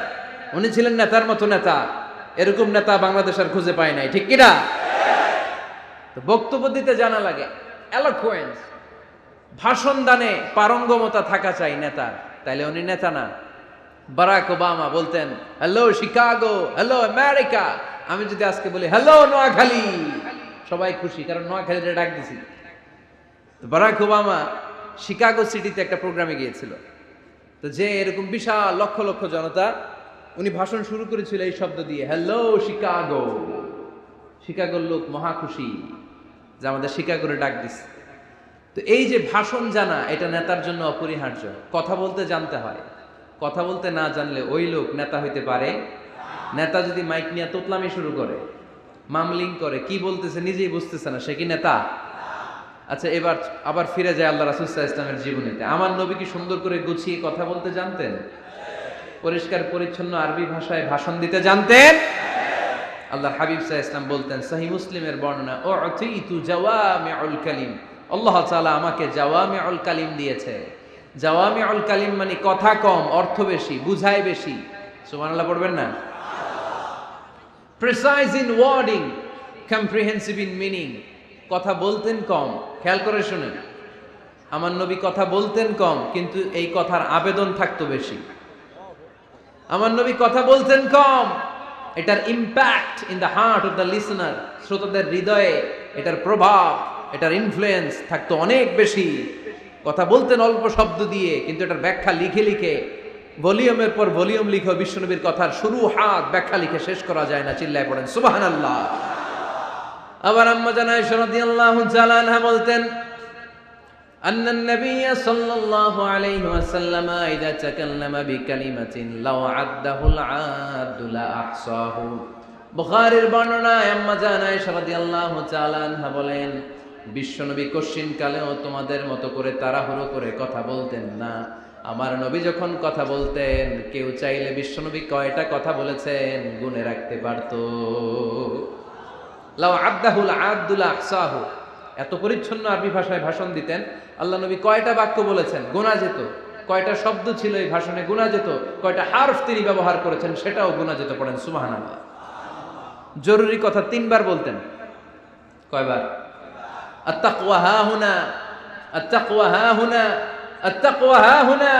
উনি ছিলেন নেতার মতো নেতা। এরকম নেতা বাংলাদেশ আর খুঁজে পায় নাই, ঠিক কিনা? তো বক্তব্য দিতে জানা লাগে, এলোকুয়েন্স, ভাষণ দানে পারঙ্গমতা থাকা চাই নেতার, তাইলে উনি নেতা না। বারাক ওবামা বলতেন হ্যালো শিকাগো, হ্যালো আমেরিকা। আমি যদি আজকে বলি হ্যালো নোয়াখালী, সবাই খুশি, কারণ নোয়াখালীতে ডাক দিছি। বারাক ওবামা শিকাগো সিটিতে একটা প্রোগ্রামে গিয়েছিল। তো যে এরকম বিশাল লক্ষ লক্ষ জনতা, উনি ভাষণ শুরু করেছিল এই শব্দ দিয়ে, হ্যালো শিকাগো। শিকাগোর লোক মহা খুশি যে আমাদের শিকাগোরে ডাক দিছে। তো এই যে ভাষণ জানা, এটা নেতার জন্য অপরিহার্য। কথা বলতে জানতে হয়, কথা বলতে না জানলে ওই লোক নেতা হইতে পারে। নেতা যদি মাইক নিয়ে তোতলামি শুরু করে, মামলিং করে, কি বলতেছে নিজেই বুঝতেছে না, সে কি নেতা? আচ্ছা, এবার আবার ফিরে যায় আল্লাহ রাসূল সাল্লাল্লাহু আলাইহি ওয়াসাল্লামের জীবনীতে। আমার নবী কি সুন্দর করে গুছিয়ে কথা বলতে জানতেন? পরিষ্কার পরিচ্ছন্ন আরবি ভাষায় ভাষণ দিতে জানতেন? আল্লাহর হাবিব সাল্লাল্লাহু আলাইহি ওয়াসাল্লাম বলতেন, সহিহ মুসলিমের বর্ণনা, উতিতু জাওয়ামিউল কালিম, আল্লাহ তাআলা আমাকে জাওয়ামিউল কালিম দিয়েছে। জাওয়ামিউল কালিম মানে কথা কম, অর্থ বেশি, বুঝায় বেশি। সুবহানাল্লাহ পড়বেন না? Precise in wording, comprehensive in meaning. কথা বলতেন কম, খেয়াল করে শুনেন, আমার নবী কথা বলতেন কম, কিন্তু এই কথার আবেদন থাকতো বেশি। আমার নবী কথা বলতেন কম, এটার impact in the heart of the listener, শ্রোতাদের হৃদয়ে এটার প্রভাব, এটার ইনফ্লুয়েন্স থাকতো অনেক বেশি। কথা বলতেন অল্প শব্দ দিয়ে, কিন্তু এটার ব্যাখ্যা লিখে লিখে, ভলিউমের পর ভলিউম লিখে বিশ্বনবীর কথার শুরু হাত ব্যাখ্যা লিখে শেষ করা যায় না। চিল্লায় পড়েন সুবহানাল্লাহ। আবার আম্মা জান আয়েশা রাদিয়াল্লাহু তাআলা আনহা বলতেন, আন্নান নবী সাল্লাল্লাহু আলাইহি ওয়াসাল্লাম ইযা তাকাল্লামা বিকালিমাতিন লাউ আদ্দাহুল আদু লা আহসাহু। বুখারীর বর্ণনায় আম্মা জান আয়েশা রাদিয়াল্লাহু তাআলা আনহা বলেন, বিশ্বনবী কশিন কালেও তোমাদের মতো করে তাড়াহুড়ো করে কথা বলতেন না। আমার নবী যখন কথা বলতেন, কেউ চাইলে বিশ্বনবী কয়টা কথা বলেছেন গুনে রাখতে পারত। লাউ আদ্দাহুল আদু লা আহসাহু, এত পরিচ্ছন্ন আরবি ভাষায় ভাষণ দিতেন। আল্লাহ নবী কয়টা বাক্য বলেছেন গোনা যেত, কয়টা শব্দ ছিল এই ভাষণে গোনা যেত, কয়টা হারফ তিনি ব্যবহার করেছেন সেটাও গোনা যেত। পড়েন সুবহানাল্লাহ। জরুরি কথা 3 বার বলতেন। কয়বার? আত-তাকওয়া হাহুনা, আত-তাকওয়া হাহুনা, আত-তাকওয়া হাহুনা,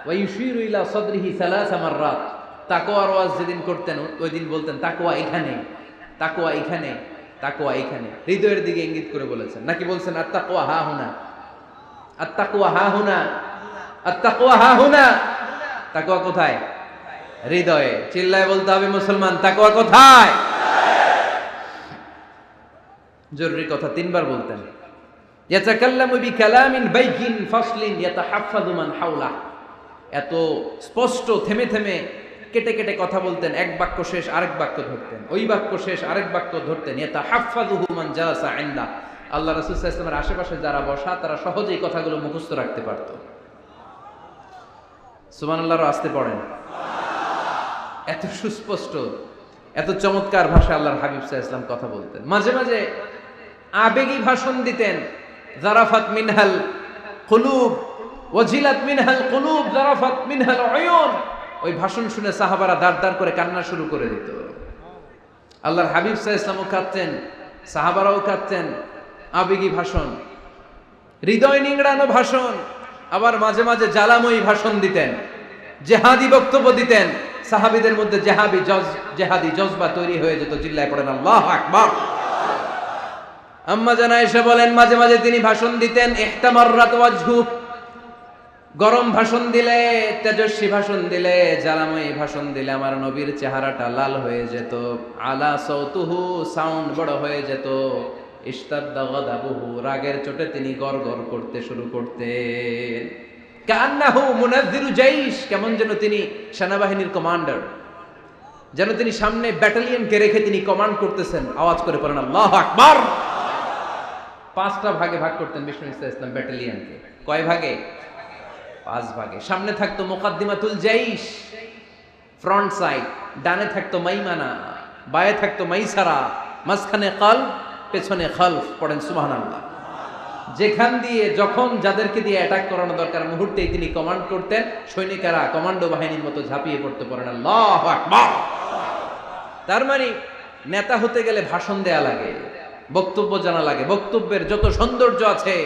ওয়া ইউশিরু ইলা সাদরিহি 3 মাররাত। তাকওয়ার ওয়াজ যেদিন করতেন ওই দিন বলতেন তাকওয়া এখানে, তাকওয়া এখানে, তাকওয়া এখানে, হৃদয়ের দিকে ইঙ্গিত করে বলেছেন। নাকি বলছেন আত-তাকওয়া হাহুনা, আত-তাকওয়া হাহুনা, আত-তাকওয়া হাহুনা? তাকওয়া কোথায়? হৃদয়ে। চিল্লায় বলতে হবে মুসলমান, তাকওয়া কোথায়? জরুরি কথা 3 বার বলতেন। ইয়াতাকাল্লামু বিকালামিন বাইকিন ফাসলিন ইয়াতাহাফফাযু মান হাওলা। এত স্পষ্ট থেমে থেমে কেটে কেটে কথা বলতেন, এক বাক্য শেষ আরেক বাক্য ধরতেন, ওই বাক্য শেষ আরেক বাক্য ধরতেন। ইয়াতাহাফফাযুহু মান জালাসা ইনদা। আল্লাহ রাসূল সাল্লাল্লাহু আলাইহি ওয়াসাল্লামের আশেপাশে যারা বসা তারা সহজেই কথাগুলো মুখস্থ রাখতে পারত। সুবহানাল্লাহর আস্তে পড়েন। এত সুস্পষ্ট, এত চমৎকার ভাষা আল্লাহর হাবিব সাল্লাল্লাহু আলাইহি ওয়াসাল্লাম কথা বলতেন। মাঝে মাঝে আবেগী ভাষণ দিতেন। জারাফাত মিনহাল কুলুব ওয়াজিলাত মিনহাল কুলুব জারাফাত মিনহাল উয়ুন। ওই ভাষণ শুনে সাহাবারা দাঁড় দাঁড় করে কান্না শুরু করে দিত। আল্লাহর হাবিব সাল্লাল্লাহু আলাইহি ওয়াসাল্লামও কাঁদতেন, সাহাবারাও কাঁদতেন। আবেগী ভাষণ, হৃদয় নিংড়ানো ভাষণ। আবার মাঝে মাঝে জ্বালাময়ী ভাষণ দিতেন, জেহাদি বক্তব্য দিতেন। সাহাবীদের মধ্যে জেহাদি জজবা তৈরি হয়ে যেত। চিল্লায় পড়েন আল্লাহু আকবার। আম্মা জান আয়েশা বলেন, মাঝে মাঝে তিনি ভাষণ দিতেন, ইহতামাররাত ওয়াজহু, গরম ভাষণ দিলে, তেজস্বী ভাষণ দিলে, জ্বালাময়ী ভাষণ দিলে আমার নবীর চেহারাটা লাল হয়ে যেত। আলা সৌতুহু, সাউন্ড বড় হয়ে যেত। ইশতাদ্দা গাদাবুহু, রাগের চোটে তিনি গড়গড় করতে শুরু করতেন। কান্নাহু মুনাজ্জিরু জাইশ, কেমন যেন তিনি সেনাবাহিনীর কমান্ডার, যেন তিনি সামনে ব্যাটালিয়নকে রেখে তিনি কমান্ড করতেছেন। আওয়াজ করে পড়েন আল্লাহু আকবার। 5টা ভাগে ভাগ করতেন বিষ্ণু ইসলাম ব্যাটালিয়নকে। কয় ভাগে? 5 ভাগে। সামনে থাকতো মুকাদ্দিমাতুল জাইশ, ফ্রন্ট সাইড। ডানে থাকতো মাইমানা, বায়ে থাকতো মাইসারা, মাঝখানে কলব, পেছনে খালফ। পড়েন সুবহানাল্লাহ। যেখান দিয়ে যখন যাদেরকে দিয়ে অ্যাটাক করানো দরকার মুহূর্তেই তিনি কমান্ড করতেন। সৈনিকেরা কমান্ডো বাহিনীর মতো ঝাঁপিয়ে পড়তে পারেন আল্লাহু আকবার। তার মানে নেতা হতে গেলে ভাষণ দেয়া লাগে, বক্তব্য জানা লাগে। বক্তব্যের যত সৌন্দর্য আছে,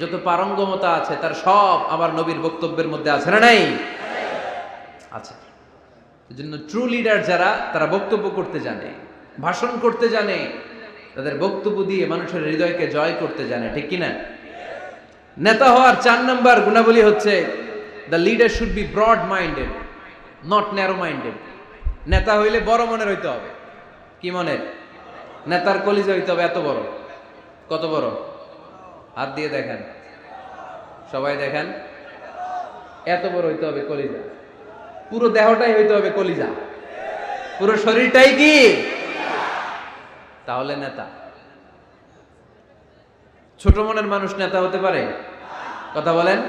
যত পারঙ্গমতা আছে, তার সব আমার নবীর বক্তব্যের মধ্যে আছে না নাই? আছে। এজন্য ট্রু লিডার যারা, তারা বক্তব্য করতে জানে, ভাষণ করতে জানে, তাদের বক্তব্য দিয়ে মানুষের হৃদয়কে জয় করতে জানে, ঠিক কিনা? নেতা হওয়ার 4 নাম্বার গুণাবলী হচ্ছে the leader should be broad minded, not narrow minded. নেতা হইলে বড় মনের হইতে হবে। কি মনের? নেতার কলিজা হইতে হবে এত বড়। কত বড়? হাত দিয়ে দেখেন, সবাই দেখেন, এত বড় হইতে হবে কলিজা। পুরো দেহটাই হইতে হবে কলিজা, পুরো শরীরটাই কি? তাহলে নেতা। ছোট মনের মানুষ নেতা হতে পারে? কথা বলেন।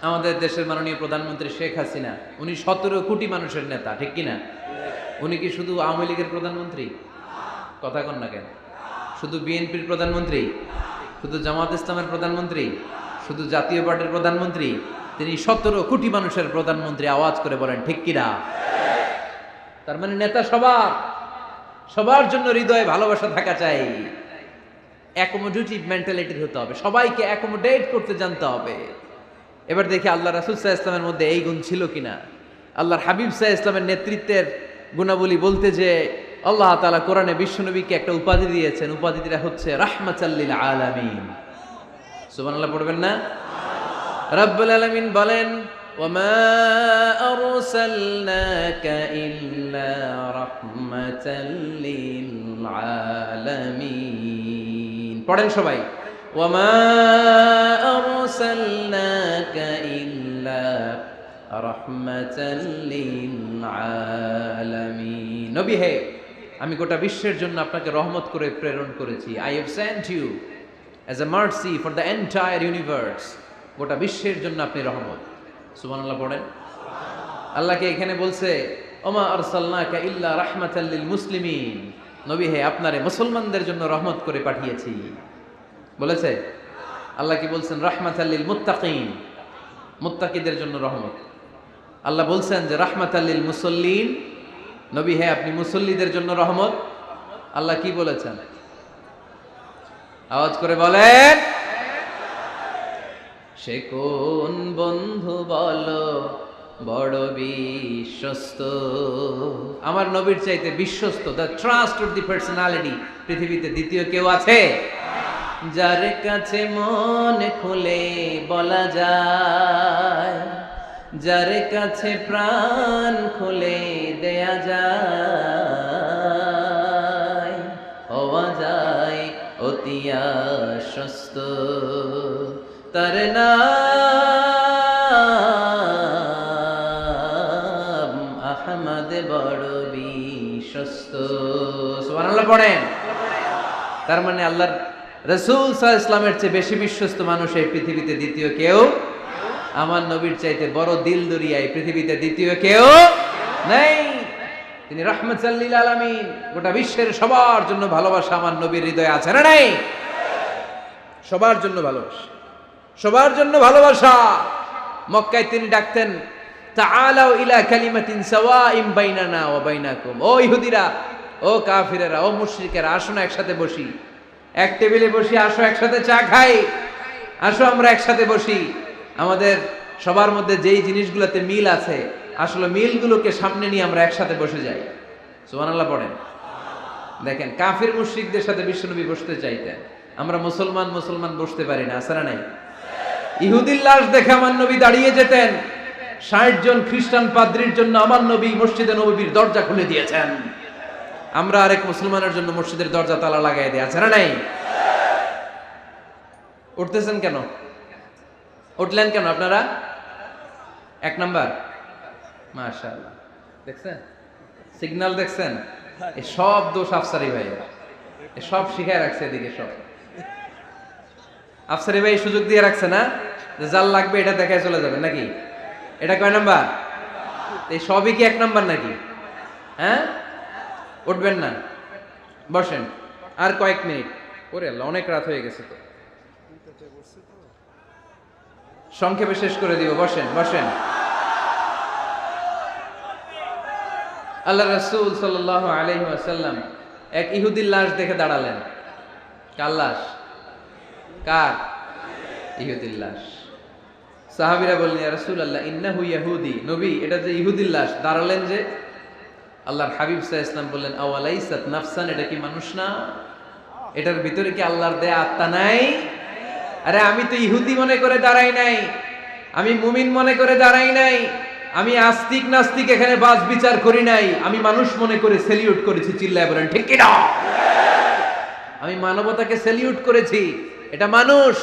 আমাদের দেশের মাননীয় প্রধানমন্ত্রী শেখ হাসিনা, উনি 17 কোটি মানুষের নেতা, ঠিক কিনা? উনি কি শুধু আওয়ামী লীগের প্রধানমন্ত্রী? কথা কন না কেন? শুধু বিএনপির প্রধানমন্ত্রী? শুধু জামাত ইসলামের প্রধানমন্ত্রী? শুধু জাতীয় পার্টির প্রধানমন্ত্রী? তিনি 17 কোটি মানুষের প্রধানমন্ত্রী। আওয়াজ করে বলেন ঠিক কিনা? তার মানে নেতা সবার, সবার জন্য হৃদয়ে ভালোবাসা থাকা চাই। অ্যাকোমোডেটিভ মেন্টালিটির হতে হবে, সবাইকে অ্যাকোমোডেট করতে জানতে হবে। এবার দেখি আল্লাহ রাসূল সাল্লাল্লাহু আলাইহি ওয়াসাল্লামের মধ্যে এই গুণ ছিল কিনা। আল্লাহর হাবিব সাল্লাল্লাহু আলাইহি ওয়াসাল্লামের নেতৃত্বের গুণাবলী বলতে যে আল্লাহ তাআলা কোরআনে বিশ্বনবীকে একটা উপাধি দিয়েছেন। উপাধিটা হচ্ছে রাহমাতাল লিল আলামিন। সুবহানাল্লাহ পড়বেন না? রব্বুল আলামিন বলেন ওয়ামা আরসালনাকা ইল্লা রাহমাতাল লিল আলামিন। পড়েন সবাই, ওয়ামা আরসালনাকা ইল্লা রাহমাতাল লিল আলামিন। নবী হে, আমি গোটা বিশ্বের জন্য আপনাকে রহমত করে প্রেরণ করেছি। I have sent you as a mercy for the entire universe. গোটা বিশ্বের জন্য আপনি রহমত। সুবহানাল্লাহ পড়েন। আল্লাহকে এখানে বলছে ওমা আরসালনাকা ইল্লা রাহমাতাল লিল মুসলিমিন। নবী হে, আপনারে মুসলমানদের জন্য রহমত করে পাঠিয়েছি বলেছে। আল্লাহ কি বলছেন? রাহমাতাল লিল মুত্তাকিন, মুত্তাকিদের জন্য রহমত। আল্লাহ বলছেন যে রাহমাতাল লিল মুসল্লিন, নবী হে আপনি মুসল্লিদের জন্য রহমত। আল্লাহ কি বলেছেন? আওয়াজ করে বলেন। সে কোন বন্ধু বলো বড় বিশ্বস্ত? আমার নবীর চাইতে বিশ্বস্ত, the trust of the personality, পৃথিবীতে দ্বিতীয় কেউ আছে? যার কাছে মন খুলে বলা যায়, যার কাছে প্রাণ খুলে দেয়া যায়, হওয়া যায় অতি আশ্বস্ত। তার নাম আহমদ, বড় বিশ্বস্ত। সুবহানাল্লাহ পড়েন। তার মানে আল্লাহর রাসূল সাল্লাল্লাহু আলাইহি ওয়াসাল্লামের চেয়ে বেশি বিশ্বস্ত মানুষ এই পৃথিবীতে দ্বিতীয় কেউ, আমার নবীর চাইতে বড় দিল দরিয়া এই পৃথিবীতে দ্বিতীয় কেউ নেই। তিনি রাহমাতাল লিল আলামিন, গোটা বিশ্বের সবার জন্য ভালোবাসা আমার নবীর হৃদয়ে আছে না নাই? সবার জন্য ভালোবাসা, সবার জন্য ভালোবাসা। মক্কায় তিনি ডাকতেন তাআলাউ ইলা কালিমাতিন সাওয়াইন বাইনানা ওয়া বাইনাকুম। ও ইহুদিরা, ও কাফিরেরা, ও মুশরিকেরা, আসো না একসাথে বসি, এক টেবিলে বসি, আসো একসাথে চা খাই, আসো আমরা একসাথে বসি। আমাদের সবার মধ্যে যেই জিনিসগুলোতে মিল আছে, আসলে মিলগুলোকে সামনে নিয়ে আমরা একসাথে বসে যাই। সুবহানাল্লাহ পড়েন। দেখেন, কাফির মুশরিকদের সাথে বিশ্বনবী বসতে চাইতেন। আমরা মুসলমান মুসলমান বসতে পারি না, আছে না নাই? ইহুদির লাশ দেখে আমার নবী দাঁড়িয়ে যেতেন, ৬০ জন খ্রিস্টান পাদ্রীর জন্য আমার নবী মসজিদে নববীর দরজা খুলে দিয়েছেন। আমরা আরেক মুসলমানের জন্য মসজিদের দরজা তালা লাগাই দিয়ে আছে না নাই? উঠতেছেন কেন? উঠলেন কেন আপনারা? ১ নাম্বার, মাশাআল্লাহ, দেখছেন সিগন্যাল, দেখছেন? এই সব দোষ আফসারি ভাই, এই সব শিখায় রাখছে এদিকে সব। আফসারি ভাই সুযোগ দিয়ে রাখছে না যে জাল লাগবে এটা দেখায় চলে যাবে নাকি? এটা কয় নাম্বার? এই সবই কি ১ নাম্বার নাকি? হ্যাঁ, উঠবেন না, বসেন আর কয়েক মিনিট। ওরে আল্লাহ, অনেক রাত হয়ে গেছে তো, সংক্ষেপে শেষ করে দিব। বসেন বসেন। আল্লাহ রাসূল সাল্লাল্লাহু আলাইহি ওয়াসাল্লাম এক ইহুদির লাশ দেখে দাঁড়ালেন। কার লাশ? কার? ইহুদির লাশ। সাহাবীরা বললেন, ইয়া রাসূলুল্লাহ ইন্নাহু ইয়াহুদি, নবী এটা যে ইহুদির লাশ। দাঁড়ালেন যে। আল্লাহর হাবিব সাল্লাল্লাহু আলাইহি ওয়াসাল্লাম বললেন, আওয়ালাইসাত নাফসান, এটা কি মানুষ না? এটার ভিতরে কি আল্লাহর দেয়া আত্মা নাই? আরে আমি তো ইহুদি মনে করে দাঁড়াই নাই, আমি মুমিন মনে করে দাঁড়াই নাই, আমি আস্তিক নাস্তিক এখানে বাস বিচার করি নাই, আমি মানুষ মনে করে সেলিউট করেছি। চিল্লায় বলেন ঠিক কি না? আমি মানবতাকে সেলিউট করেছি। এটা মানুষ,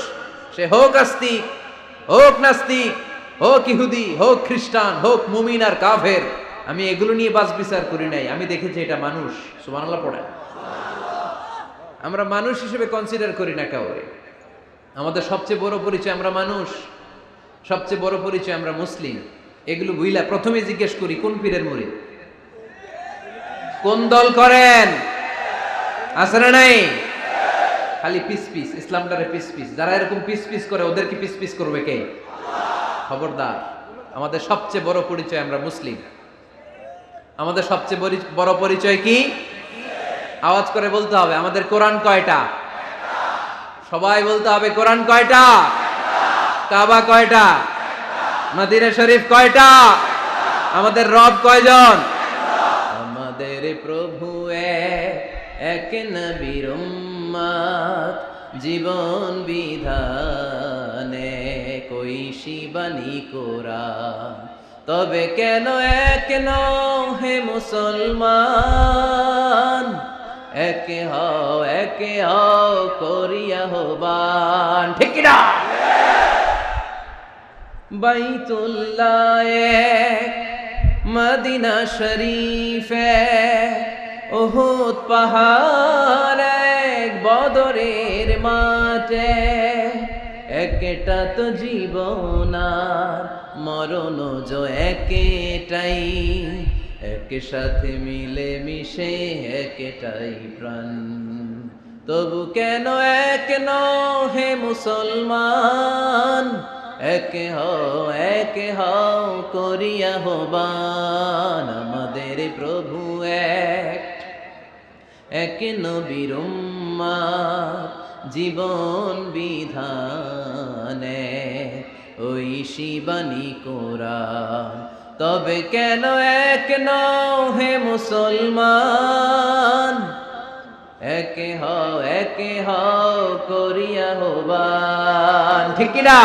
সে হোক আস্তিক, হোক নাস্তিক, হোক ইহুদি, হোক খ্রিস্টান, হোক মুমিন আর কাফের, আমি এগুলো নিয়ে বাস বিচার করি নাই। আমি দেখেছি এটা মানুষ। সুবহানাল্লাহ পড়ে। আমরা মানুষ হিসেবে কনসিডার করি না কাউরে। আমাদের সবচেয়ে বড় পরিচয় আমরা মানুষ, সবচেয়ে বড় পরিচয় আমরা মুসলিম। এগুলো বুইলা প্রথমে জিজ্ঞেস করি কোন পীরের মুরিদ, কোন দল করেন, আছে না নাই? খালি পিস পিস, ইসলামটারে পিস পিস। যারা এরকম পিস পিস করে ওদেরকে পিস পিস করবে কে? খবরদার। আমাদের সবচেয়ে বড় পরিচয় আমরা মুসলিম। আমাদের সবচেয়ে বড় পরিচয় কি? আওয়াজ করে বলতে হবে, আমাদের কোরআন কয়টা? সবাই বলতে হবে, কোরআন কয়টা? কাবা কয়টা? মদিনা শরীফ কয়টা? আমাদের রব কয়জন? আমাদের প্রভু এক, নবীর উম্মত, জীবন বিধানে কইসি বাণী কোরআন। তবে কেন এক নও হে মুসলমান, একে হও করিয়া হবান। ঠিক কি না? বাইতুল্লাহ এক, মদিনা শরীফ এক, উহুদ পাহাড় এক, বদরের মাঠে। একটা তো জীবন আর মরণ যে একটাই, একসাথে মিলে মিশে একটাই প্রাণ। তবু কেন এক নও হে মুসলমান, একে হও করিয়া হবান। আমাদের প্রভু এক, নবীর উম্মত, জীবন বিধানে ওই শিবানী কোরআন। তবে কেন এক নও হে মুসলমান, একে হও করিয়া হবান। ঠিক কি না?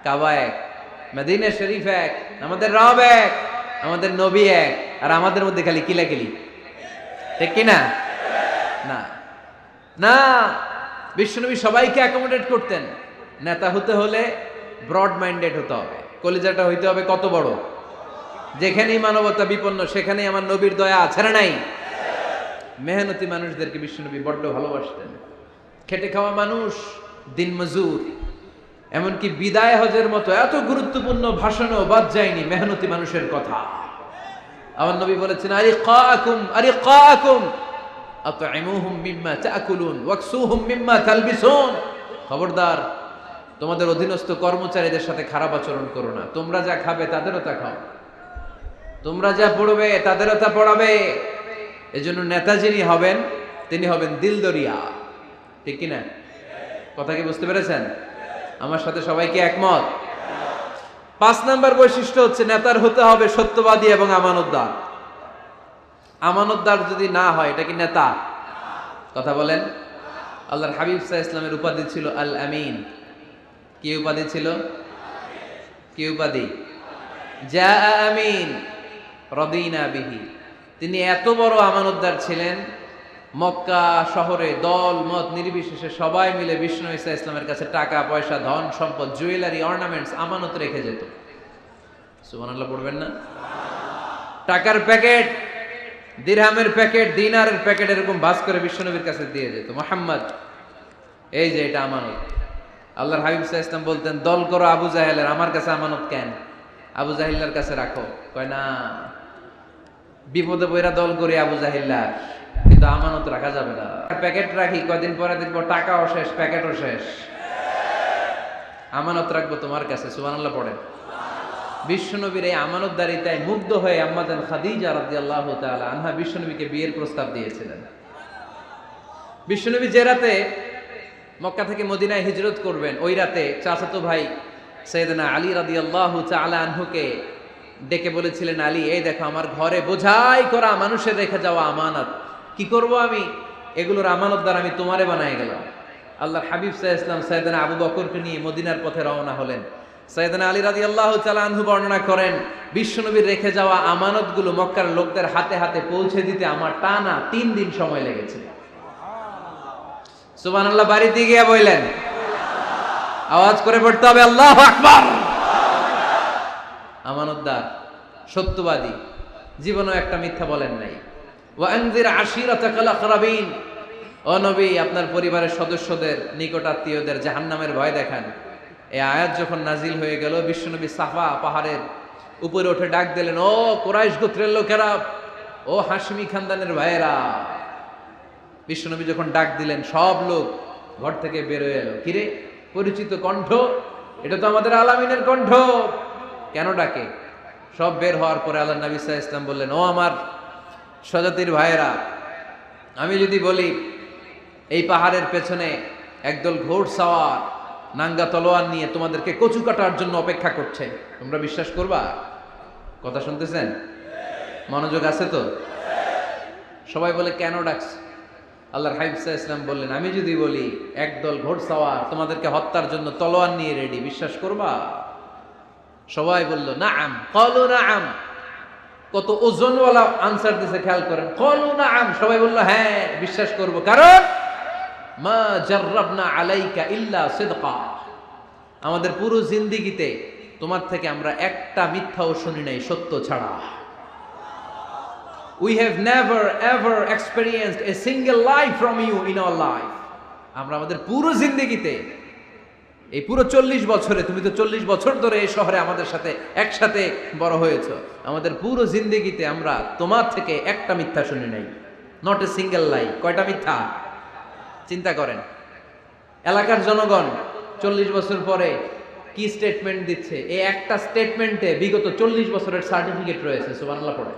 কাবা এক, মদিনা শরীফ এক, আমাদের রব এক, আমাদের নবী এক, আর আমাদের মধ্যে খালি কিলাকিলি। ঠিক কি না? না না, বিশ্বনবী সবাইকে অ্যাকোমোডেট করতেন। নেতা হতে হলে ব্রড মাইন্ডেড হতে হবে, কলিজাটা হইতে হবে কত বড়। যেখানেই মানবতা বিপন্ন সেখানেই আমার নবীর দয়া আছে না নাই? মেহনতি মানুষদেরকে বিশ্বনবী বড্ড ভালোবাসতেন। খেটে খাওয়া মানুষ, দিন মজুর, এমনকি বিদায় হজের মতো এত গুরুত্বপূর্ণ ভাষণও বাদ যায়নি মেহনতি মানুষের কথা। আমার নবী বলেছেন, আরিকাকুম আতইমুহুম মিম্মা তাকুলুন ওয়াকসুহুম মিম্মা তালবিসুন। খবরদার, তোমাদের অধীনস্থ কর্মচারীদের সাথে খারাপ আচরণ করো না। তোমরা যা খাবে তাদেরও তা খাও, তোমরা যা পড়বে তাদেরও তা পড়াবে। এজন্য নেতা যিনি হবেন তিনি হবেন দিলদরিয়া। ঠিক কিনা? কথা কি বুঝতে পেরেছেন? আমার সাথে সবাইকে একমত? 5 নাম্বার বৈশিষ্ট্য হচ্ছে নেতার হতে হবে সত্যবাদী এবং আমানতদার। আমানতদার যদি না হয় এটা কি নেতা? কথা বলেন। আল্লাহর হাবিব সাল্লাল্লাহু আলাইহি ওয়াসাল্লামের উপাধি ছিল আল আমিন। কি উপাধি ছিল? কি উপাধি? যা আমিন রদিনা বিহি। তিনি এত বড় আমানতদার ছিলেন, মক্কা শহরে দল মত নির্বিশেষে সবাই মিলে বিষ্ণু ঈসা ইসলামের কাছে টাকা পয়সা ধন সম্পদ জুয়েলারি অর্নামেন্টস আমানত রেখে যেত। সুবহানাল্লাহ পড়বেন না? টাকার প্যাকেট, দিরহামের প্যাকেট, দিনারের প্যাকেট এরকম ভাঁজ করে বিশ্বনবীর কাছে দিয়ে যেত। মুহাম্মদ, এই যে এটা আমানত। আল্লাহর হাবিব সাল্লাল্লাহু আলাইহি ওয়াসাল্লাম বলতেন, দল করো আবু জাহেলের, আমার কাছে আমানত কেন? আবু জাহিল্লার কাছে রাখো। কয় না, বিপদে পড়া দল করি আবু জাহিল্লার, কিন্তু আমানত রাখা যাবে না। প্যাকেট রাখি, কয়দিন পরে দেখবো টাকাও শেষ, প্যাকেটও শেষ। আমানত রাখবো তোমার কাছে। সুবহানাল্লাহ পড়েন। বিশ্বনবীর এই আমানতদারিতায় মুগ্ধ হয়ে আম্মা জান খাদিজা রাদিয়াল্লাহু তাআলা আনহা বিশ্বনবীকে বিয়ের প্রস্তাব দিয়েছিলেন। বিশ্বনবী যে রাতে মক্কা থেকে মদিনায় হিজরত করবেন, ওই রাতে চাচাতো ভাই সাইয়েদনা আলী রাদিয়াল্লাহু তাআলা আনহুকে ডেকে বলেছিলেন, আলী, এই দেখো আমার ঘরে বোঝাই করা মানুষের রেখে যাওয়া আমানত, কি করব আমি? এগুলোর আমানতদার আমি তোমারে বানায় গেলাম। আল্লাহর হাবিব সাল্লাল্লাহু আলাইহি ওয়াসাল্লাম সাইয়েদনা আবু বকরকে নিয়ে মদিনার পথে রওনা হলেন। সাইয়েদনা আলী রাদিয়াল্লাহু তাআলা আনহু বর্ণনা করেন, বিশ্বনবীর রেখে যাওয়া আমানতগুলো মক্কার লোকদের হাতে হাতে পৌঁছে দিতে আমার টানা 3 দিন সময় লেগেছে। সুবহানাল্লাহ বাড়িতে গিয়ে বললেন, আওয়াজ করে পড়তে হবে আল্লাহু আকবার। আমানতদার, সত্যবাদী, জীবনেও একটা মিথ্যা বলেন নাই। ওয়া আনজির আশিরাতাকাল আকরাবিন, ও নবী, আপনার পরিবারের সদস্যদের, নিকট আত্মীয়দের জাহান্নামের ভয় দেখান। এই আয়াত যখন নাজিল হয়ে গেল, বিশ্বনবী সাফা পাহাড়ের উপরে উঠে ডাক দিলেন, ও কুরাইশ গোত্রের লোকেরা, ও হাশমি খানদানের ভাইয়েরা। বিশ্বনবী যখন ডাক দিলেন, সব লোক ঘর থেকে বের হয়ে এলো। কিরে, পরিচিত কণ্ঠ, এটা তো আমাদের আলামিনের কণ্ঠ, কেন ডাকে? সব বের হওয়ার পরে আল্লাহ নবী সাল্লাল্লাহু আলাইহি ওয়াসাল্লাম বললেন, ও আমার স্বজাতির ভাইয়েরা, আমি যদি বলি এই পাহাড়ের পেছনে একদল ঘোড়সাওয়ার নাঙ্গা তলোয়ার নিয়ে তোমাদেরকে কচু কাটার জন্য অপেক্ষা করছে, তোমরা বিশ্বাস করবা? কথা শুনতেছেন? মনোযোগ আছে তো? সবাই বলে, কেন ডাকছে? আল্লাহর হাবিব সাল্লাল্লাহু আলাইহি ওয়াসাল্লাম বললেন, আমি যদি বলি একদল ঘোড়সাওয়ার তোমাদেরকে হত্যার জন্য তলোয়ার নিয়ে রেডি, বিশ্বাস করবা? সবাই বলল নাআম, ক্বালু নাআম। কত ওজনওয়ালা আনসার দিছে, খেয়াল করেন। ক্বালু নাআম, সবাই বলল হ্যাঁ বিশ্বাস করব, কারণ মা জাররাবনা আলাইকা ইল্লা সিদকা, আমাদের পুরো জিন্দেগিতে তোমার থেকে আমরা একটা মিথ্যাও শুনি নাই সত্য ছাড়া। We have never ever experienced a single lie from you in our life. আমরা আমাদের পুরো জিন্দেগিতে, এই পুরো 40 বছরে, তুমি তো 40 বছর ধরে এই শহরে আমাদের সাথে একসাথে বড় হয়েছো, আমাদের পুরো জিন্দেগিতে আমরা তোমার থেকে একটা মিথ্যা শুনি নাই। নট এ সিঙ্গেল লাই। কয়টা মিথ্যা? চিন্তা করেন। এলাকার জনগণ 40 বছর পরে কি স্টেটমেন্ট দিচ্ছে, এই একটা স্টেটমেন্টে বিগত 40 বছরের সার্টিফিকেট রয়েছে। সুবহানাল্লাহ পড়ে।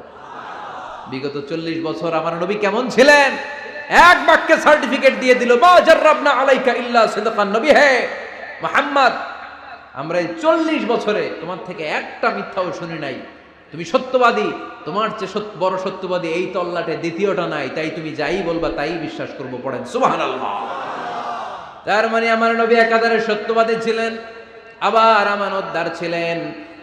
বিগত 40 বছর আমার নবী কেমন ছিলেন, এক বাক্যে সার্টিফিকেট দিয়ে দিল, মা জাররাবনা আলাইকা ইল্লা সিদকান। নবী হে মুহাম্মদ, আমরা এই 40 বছরে তোমার থেকে একটা মিথ্যাও শুনি নাই, তুমি সত্যবাদী, তোমার চেয়ে বড় সত্যবাদী এই তল্লাটে দ্বিতীয়টা নাই, তাই তুমি যাই বলবা তাই বিশ্বাস করব। পড়েন সুবহানাল্লাহ। তার মানে আমার নবী একাধারে সত্যবাদী ছিলেন, আবার আমানতদার ছিলেন।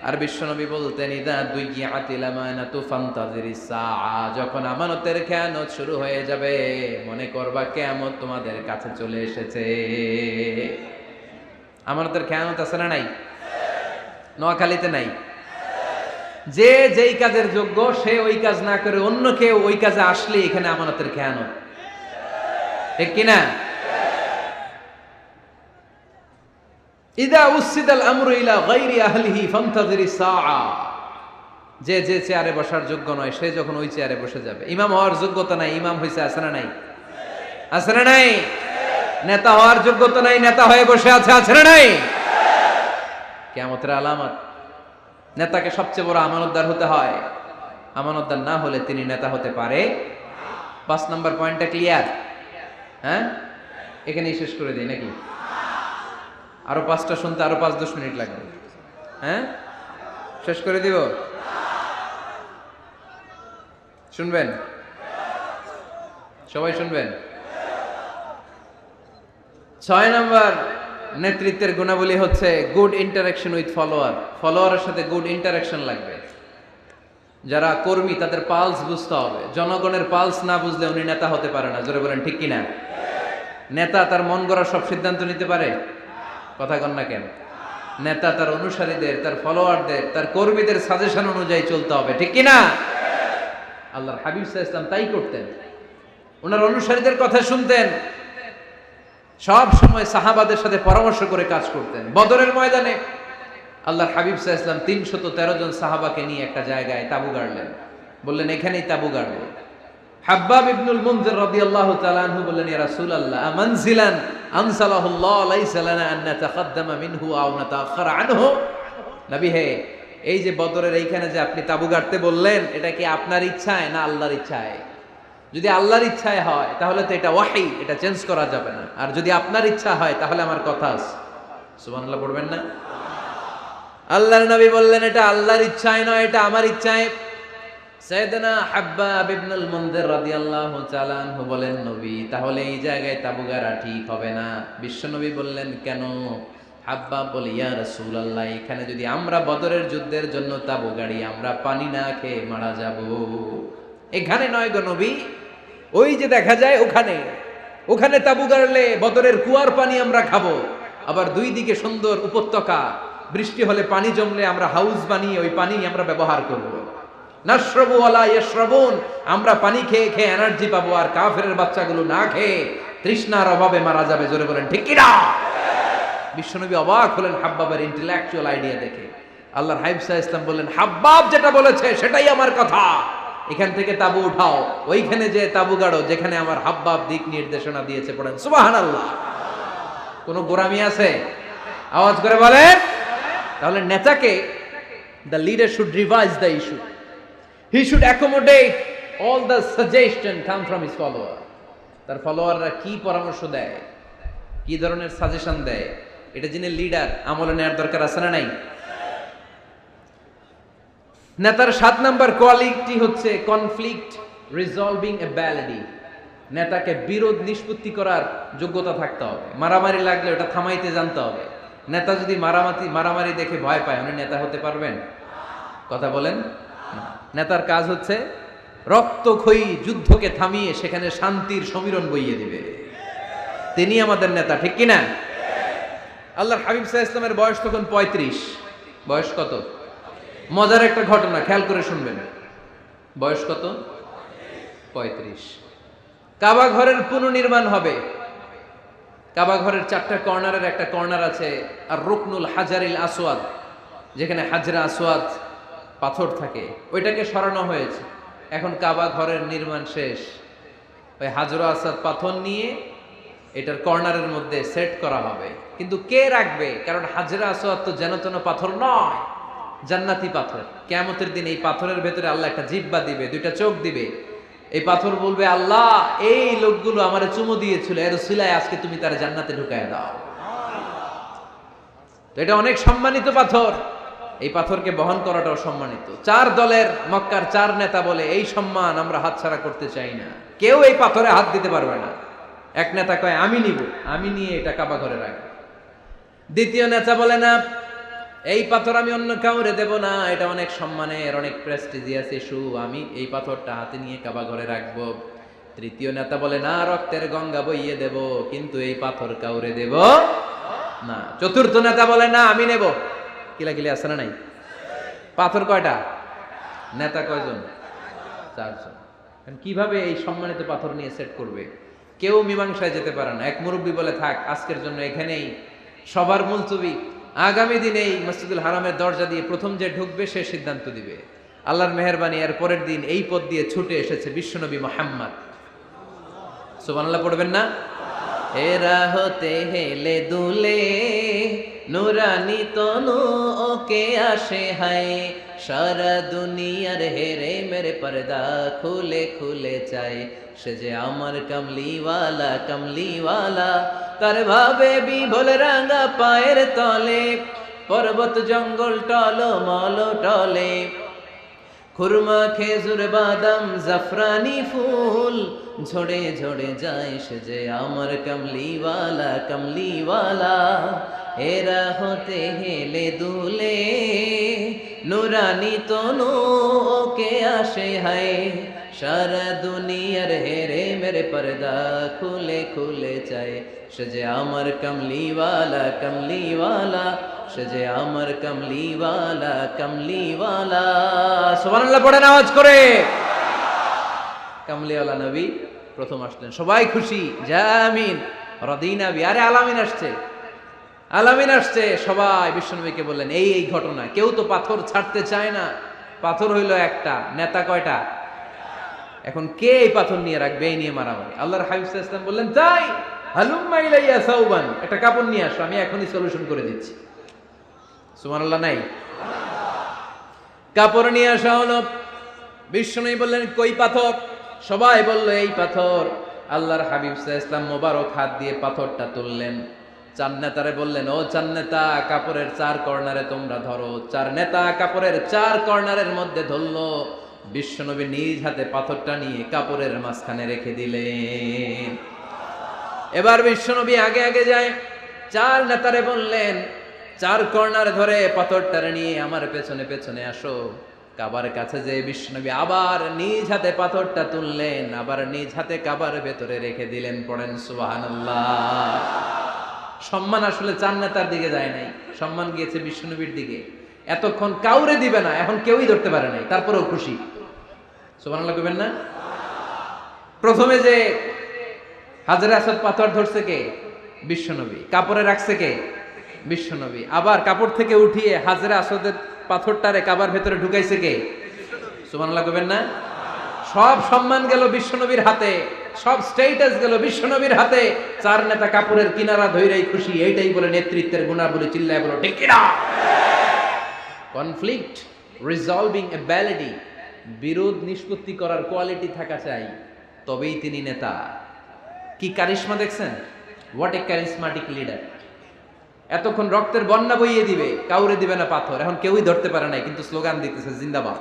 আর বিশ্বনবী বলতেন, ইদা দুইয়াতিল আমানাতু ফান্তাজিরিস সাআ, যখন আমানতের খেয়ানত শুরু হয়ে যাবে মনে করবা কিয়ামত তোমাদের কাছে চলে এসেছে। আমানতের খেয়ানত আছে না নাই? নোয়াখালীতে নাই? যে যেই কাজের যোগ্য সে ওই কাজ না করে অন্য কেউ ওই কাজে আসলে এখানে আমানতের খেয়ানত, ঠিক কিনা? ইদা উসিদাল আমরু ইলা গায়রি আহলিহি ফান্তাজিরিস সাআ, যে যে চেয়ারে বসার যোগ্য নয় সে যখন ওই চেয়ারে বসে যাবে। ইমাম হওয়ার যোগ্যতা নাই, ইমাম হইছে, আছে না নাই? আছে না নাই? নেতা হওয়ার যোগ্যতা নাই, নেতা হয়ে বসে আছে, আছে না নাই? কিয়ামতের আলামত। নেতাকে সবচেয়ে বড় আমানতদার হতে হয়, আমানতদার না হলে তিনি নেতা হতে পারে। 5 নাম্বার পয়েন্টটা ক্লিয়ার? হ্যাঁ, এখানেই শেষ করে দিই নাকি? আরো 5টা শুনতে আরো 5-10 মিনিট লাগবে। হ্যাঁ, শেষ করে দিব? শুনবেন? সবাই শুনবেন? 6 নাম্বার নেতৃত্বের গুণাবলী হচ্ছে গুড ইন্টারাকশন উইথ ফলোয়ার। ফলোয়ারের সাথে গুড ইন্টারাকশন লাগবে। যারা কর্মী তাদের পালস বুঝতে হবে। জনগণের পালস না বুঝলে উনি নেতা হতে পারে না। জোরে বলেন ঠিক কিনা? নেতা তার মন গড়া সব সিদ্ধান্ত নিতে পারে? কথা কন না কেন? নেতা তার অনুসারীদের, তার ফলোয়ারদের, তার কর্মীদের সাজেশন অনুযায়ী চলতে হবে, ঠিক কিনা? আল্লাহর হাবিব সাল্লাল্লাহু আলাইহি ওয়াসাল্লাম তাই করতেন। ওনার অনুসারীদের কথা শুনতেন, সব সময় সাহাবাদের সাথে পরামর্শ করে কাজ করতেন। বদরের ময়দানে আল্লাহর হাবিব সাল্লাল্লাহু আলাইহি ওয়াসাল্লাম 313 জন সাহাবাকে নিয়ে একটা জায়গায় তাঁবু গাড়লেন। বললেন এখানেই তাঁবু গাড়বো। হাব্বাব ইবনুল মুনজির রাদিয়াল্লাহু তাআলা আনহু বললেন, ইয়া রাসূলুল্লাহ, আমানজিলান আনসালাহুল্লাহ লাইসা লানা আন নাতাকাদ্দামা মিনহু আও নাতাআখারা আনহু। নবী হে, এই যে বদরের এইখানে যে আপনি তাঁবু গাড়তে বললেন, এটা কি আপনার ইচ্ছায় না আল্লাহর ইচ্ছায়? যদি আল্লাহর ইচ্ছায় হয় তাহলে তো এটা ওয়াহী, এটা চেঞ্জ করা যাবে না। আর যদি আপনার ইচ্ছা হয় তাহলে আমার কথা আছে। সুবহানাল্লাহ পড়বেন না? আল্লাহর নবী বললেন এটা আল্লাহর ইচ্ছায় নয়, এটা আমার ইচ্ছায়। সাইয়েদনা হাব্বাব ইবনুল মুনজির রাদিয়াল্লাহু তাআলা আনহু বলেন, নবী তাহলে এই জায়গায় তাঁবু গাড়া ঠিক হবে না। বিশ্বনবী বললেন, কেন? হাব্বাব বলে, ইয়া রাসূলুল্লাহ, এখানে যদি আমরা বদরের যুদ্ধের জন্য তাঁবু গাড়ি, আমরা পানি না খেয়ে মারা যাব। এখানে নয় গো নবী, ওই যে দেখা যায় ওখানে, ওখানে তাঁবু গাড়লে বদরের কুয়ার পানি আমরা খাবো। আবার দুই দিকে সুন্দর উপত্যকা, বৃষ্টি হলে পানি জমলে আমরা হাউস বানিয়ে ওই পানি আমরা ব্যবহার করব। নাশরাবু ওয়ালা ইয়াশরাবুন, আমরা পানি খেয়ে খেয়ে এনার্জি পাবো, আর কাফেরের বাচ্চাগুলো না খেয়ে তৃষ্ণার অভাবে মারা যাবে। জোরে বলেন ঠিক কি না? বিশ্বনবী অবাক হলেন হাব্বাবের ইন্টেলেকচুয়াল আইডিয়া দেখে। আল্লাহর হাবিব সাল্লাল্লাহু আলাইহি ওয়াসাল্লাম বললেন, হাব্বাব যেটা বলেছে সেটাই আমার কথা, এখান থেকে তাঁবু উঠাও, ওইখানে যে তাঁবু গাড়ো যেখানে আমার হাব্বাব দিক নির্দেশনা দিয়েছে। পড়েন সুবহানাল্লাহ। কোনো গোরামি আছে? আওয়াজ করে বলেন। তাহলে নেতাকে, the leader should revise the issue. He should accommodate all the suggestion come from his follower. তার ফলোয়াররা কি পরামর্শ দেয়, কি ধরনের সাজেশন দেয়, এটা যিনি লিডার আমলে নেওয়ার দরকার আছে না নাই? নেতার 7 নাম্বার কোয়ালিটি হচ্ছে কনফ্লিক্ট রিজলভিং এবিলিটি। নেতাকে বিরোধ নিষ্পত্তি করার যোগ্যতা থাকতে হবে। মারামারি লাগলে ওটা থামাইতে জানতে হবে। নেতা যদি মারামারি দেখে ভয় পায়, উনি নেতা হতে পারবেন? কথা বলেন না। নেতার কাজ হচ্ছে রক্তক্ষয়ী যুদ্ধকে থামিয়ে সেখানে শান্তির সমীরণ বইয়ে দিবে। তিনি আমাদের নেতা, ঠিক কিনা? আল্লাহর হাবিব সাল্লাল্লাহু আলাইহি ওয়াসাল্লামের বয়স তখন 35। বয়স কত? মজার একটা ঘটনা, খেয়াল করে শুনবেন। বয়স কত? 35। কাবা ঘরের পুনর্নির্মাণ হবে। কাবা ঘরের 4টা কর্নারের একটা কর্নার আছে আর রুকনুল হাজারিল আসওয়াদ, যেখানে হাজরা আসওয়াদ পাথর থাকে, ওইটাকে সরানো হয়েছে। এখন কাবা ঘরের নির্মাণ শেষ, ওই হাজরা আসওয়াদ পাথর নিয়ে এটার কর্নারের মধ্যে সেট করা হবে। কিন্তু কে রাখবে? কারণ হাজরা আসওয়াদ তো যেন তেন পাথর নয়, জান্নাতি পাথর। কিয়ামতের দিন এই পাথরের ভেতরে আল্লাহ একটা জিহ্বা দিবে, 2টা চোখ দিবে। এই পাথর বলবে, আল্লাহ এই লোকগুলো আমারে চুমু দিয়েছিল, এর উসিলায় আজকে তুমি তার জান্নাতে ঢুকায় দাও। তো এটা অনেক সম্মানিত পাথর, এই পাথরকে বহন করাটাও সম্মানিত। 4 দলের মক্কার 4 নেতা বলে, এই সম্মান আমরা হাতছাড়া করতে চাই না, কেউ এই পাথরে হাত দিতে পারবে না। এক নেতা কয়, আমি নিব, আমি নিয়ে এটা কাবা ঘরে রাখবো। দ্বিতীয় নেতা বলে, না, এই পাথর আমি অন্য কাউরে দেব না, এটা অনেক সম্মানের, অনেক প্রেস্টিজিয়াস ইস্যু, আমি এই পাথরটা হাতে নিয়ে কাবা ঘরে রাখবো। তৃতীয় নেতা বলে, না, রক্তের গঙ্গা বইয়ে দেব, কিন্তু এই পাথর কাউরে দেব না। চতুর্থ নেতা বলে, না, আমি নেব। কিলাকিলি আছে না নাই? পাথর কয়টা? নেতা কয়জন? 4 জন। কিভাবে এই সম্মানিত পাথর নিয়ে সেট করবে? কেউ মীমাংসায় যেতে পারে না। এক মুরব্বী বলে, থাক, আজকের জন্য এখানেই সবার মুলতবি, আগামী দিনে এই মসজিদুল হারামের দরজা দিয়ে প্রথম যে ঢুকবে সে সিদ্ধান্ত দিবে। আল্লাহর মেহেরবানি, এর পরের দিন এই পথ দিয়ে ছুটে এসেছে বিশ্বনবী মুহাম্মদ। সুবহানাল্লাহ পড়বেন না? এরা হতে হেলে দুলে নুরানি তনু ওকে আসে হায়, সারা দুনিয়ার হেরে মেরে পর্দা খুলে খুলে চায়, সে যে আমার কামলিওয়ালা কামলিওয়ালা, তার ভাবে বিভোল রাঙা পায়ের তলে, পর্বত জঙ্গল টল মল টলে, খুরমা খেজুর বাদাম জাফরানি ফুল ঝরে ঝরে যায় সে যে আমার কমলিওয়ালা কমলিওয়ালা। এরা হতে হেলে দুলে নুরানি তনু ওকে আসে হায়, সারা দুনিয়ার হেরে মেরে পর্দা খুলে খুলে চায় সে যে আমার কমলিওয়ালা কমলিওয়ালা, সে যে আমার কমলিওয়ালা কমলিওয়ালা। সুবহানাল্লাহ পড়েন আওয়াজ করে। কমলিওয়ালা নবী প্রথম আসলেন, সবাই খুশি, জামিন রদিনা বি। আরে আলামিন আসছে, আলামিন আসছে। সবাই বিশ্বনবীকে বললেন এই এই ঘটনা। কেউ তো পাথর ছাড়তে চায় না, পাথর হইল একটা, নেতা কয়টা? এখন কে এই পাথর নিয়ে রাখবে, এই নিয়ে মারামারি। আল্লাহর হাবিব সাল্লাল্লাহু আলাইহি ওয়াসাল্লাম বললেন তাই হালুম্মা ইলাইয়া সাউবান, একটা কাপড় নিয়ে আসো, আমি এখনই সলিউশন করে দিচ্ছি। সুবহানাল্লাহ নাই? কাপড় নিয়ে আসা হলো। বিশ্বনবী বললেন কই পাথর? সবাই বলল এই পাথর। আল্লাহর হাবিব সাল্লাল্লাহু আলাইহি ওয়াসাল্লাম মোবারক হাত দিয়ে পাথরটা তুললেন। চার নেতারে বললেন ও চার নেতা, কাপড়ের চার কর্নারে তোমরা ধরো। চার নেতা কাপড়ের চার কর্নারের মধ্যে ধরলো। বিশ্বনবী নিজ হাতে পাথরটা নিয়ে কাপড়ের মাঝখানে রেখে দিলেন। এবার বিশ্বনবী আগে আগে যায়, চার নেতারে বললেন চার কর্নার ধরে পাথরটারে নিয়ে আমার পেছনে পেছনে আসো। কাবার কাছে যে বিশ্বনবী আবার নিজ হাতে পাথরটা তুললেন, আবার নিজ হাতে কাবার ভেতরে রেখে দিলেন। পড়েন সুবহানাল্লাহ। সম্মান আসলে চার নেতার দিকে যায় নাই, সম্মান গিয়েছে বিশ্বনবীর দিকে। এতক্ষণ কাউরে দিবে না, এখন কেউই ধরতে পারে নাই, তারপরেও খুশি। সুবহানাল্লাহ কইবেন না? প্রথমে যে হাজরে আসওয়াদ পাথর ধরছে কে? বিশ্বনবী। কাপড়ে রাখছে কে? বিশ্বনবী। আবার কাপড় থেকে উঠিয়ে হাজরে আসওয়াদের পাথরটারে কাবার ভেতরে ঢুকাইছে কে? সুবহানাল্লাহ কইবেন না? সব সম্মান গেল বিশ্বনবীর হাতে, সব স্ট্যাটাস গেল বিশ্বনবীর হাতে। চার নেতা কাপড়ের কিনারা ধইরাই খুশি। এইটাই বলে নেতৃত্বের গুণাবলী। চিল্লায় বলো ঠিক কি না? কনফ্লিক্ট রিজলভিং অ্যাবিলিটি, বিরোধ নিষ্পত্তি করার কোয়ালিটি থাকা চাই, তবেই তিনি নেতা। কি কারিশমা দেখছেন? What a charismatic leader. এতক্ষণ রক্তের বন্যা বইয়ে দিবে, কাউরে দিবে না পাথর। এখন কেউই ধরতে পারে নাই, কিন্তু স্লোগান দিতেছে জিন্দাবাদ।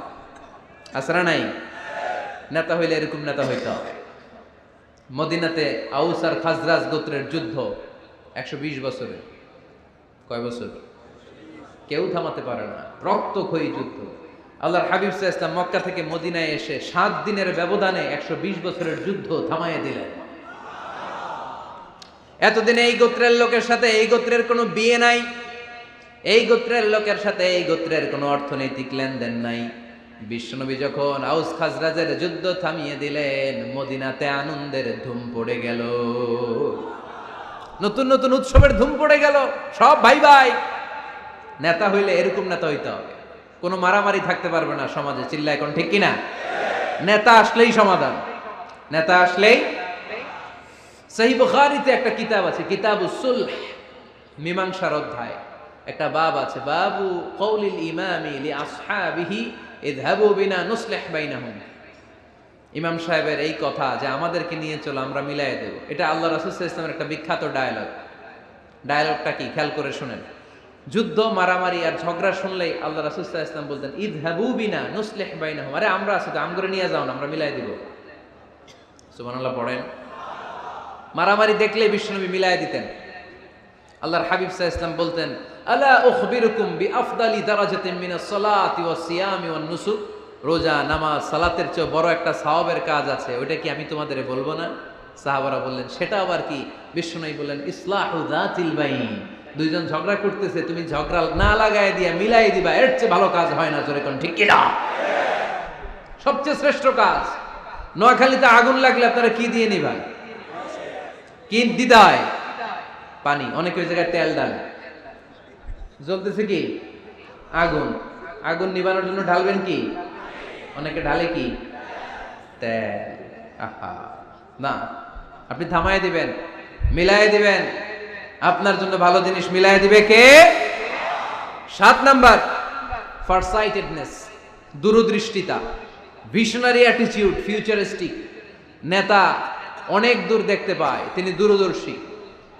আসরা নাই? নেতা হইলে এরকম নেতা হইতে হবে। মদিনাতে আউস আর খাজরাজ গোত্রের যুদ্ধ 120 বছরে। কয় বছর? কেউ থামাতে পারে না, রক্তক্ষয়ী যুদ্ধ। আল্লাহর হাবিব সাল্লাল্লাহু আলাইহি ওয়াসাল্লাম মক্কা থেকে মদিনায় এসে 7 দিনের ব্যবধানে 120 বছরের যুদ্ধ থামাইয়া দিলেন। এতদিন এই গোত্রের লোকের সাথে এই গোত্রের কোনো বিয়ে নাই, এই গোত্রের লোকের সাথে এই গোত্রের কোনো অর্থনৈতিক লেনদেন নাই। বিশ্বনবী যখন আউস খাজরাজের যুদ্ধ থামিয়ে দিলেন, মদিনাতে আনন্দের ধুম পড়ে গেল, নতুন নতুন উৎসবের ধুম পড়ে গেল। সব ভাই ভাই। নেতা হইলে এরকম নেতা হইতে হবে, কোনো মারামারি থাকতে পারবে না সমাজে। চিল্লা এখন ঠিক কিনা? নেতা আসলেই সমাধান, নেতা আসলেই। সহিহ বুখারীতে একটা কিতাব আছে, কিতাবুস সুলহ, মীমাংসার অধ্যায়। একটা বাব আছে, বাবু কওলিল ইমামি লি আসহাবিহি ইযহাবু বিনা নুসলিহ বাইনাহুম। ইমাম সাহেবের এই কথা যে আমাদেরকে নিয়ে চলো, আমরা মিলাই দেব। এটা আল্লাহ রাসূল সাল্লাল্লাহু আলাইহি ওয়াসাল্লামের একটা বিখ্যাত ডায়ালগ। ডায়ালগটা কি খেয়াল করে শুনেন। যুদ্ধ মারামারি আর ঝগড়া শুনলেই আল্লাহ রাসূল সাল্লাল্লাহু আলাইহি ওয়াসাল্লাম বলতেন ইযহাবু বিনা নুসলিহ বাইনাহুম। আরে আমরা আছি তো, আমগরে নিয়ে যাও না, আমরা মিলাই দিব। সুবহানাল্লাহ পড়েন। মারামারি দেখলে বিশ্বনবী মিলাই দিতেন। আল্লাহর হাবিব সাল্লাল্লাহু আলাইহি ওয়াসাল্লাম বলতেন আলা উখবিরুকুম বিআফদালি দারাজাতিন মিনাস সালাতি ওয়াস সিয়ামি ওয়ান নুসুক। রোজা, নামাজ, সালাতের চেয়ে বড় একটা সওয়াবের কাজ আছে, ওইটা কি আমি তোমাদের বলবো না? সাহাবারা বললেন সেটা আবার কি? বিশ্বনবী বললেন ইসলাহু যাতিল বাইন। দুইজন ঝগড়া করতেছে, তুমি ঝগড়া না লাগায় দিয়া মিলাই দিবা, এর চেয়ে ভালো কাজ হয় না। জোরে কোন ঠিক কি না? সবচেয়ে শ্রেষ্ঠ কাজ। নোয়াখালীতে আগুন লাগলে আপনারা কি দিয়ে নিবা? কি দিদায়? পানি। অনেকে ওই জায়গায় তেল ডালে। জ্বলতেছে কি? আগুন। আগুন নিবানোর জন্য ঢালবেন কি? অনেকে ঢালে কি? তেল। আহা না, আপনি থামায় দিবেন, মিলাই দিবেন। আপনার জন্য ভালো জিনিস মিলাই দিবে কে? 7 নাম্বার, ফারসাইটেডনেস, দূরদৃষ্টিতা, ভিশনারি অ্যাটিটিউড, ফিউচারিস্টিক। নেতা অনেক দূর দেখতে পায়, তিনি দূরদর্শী।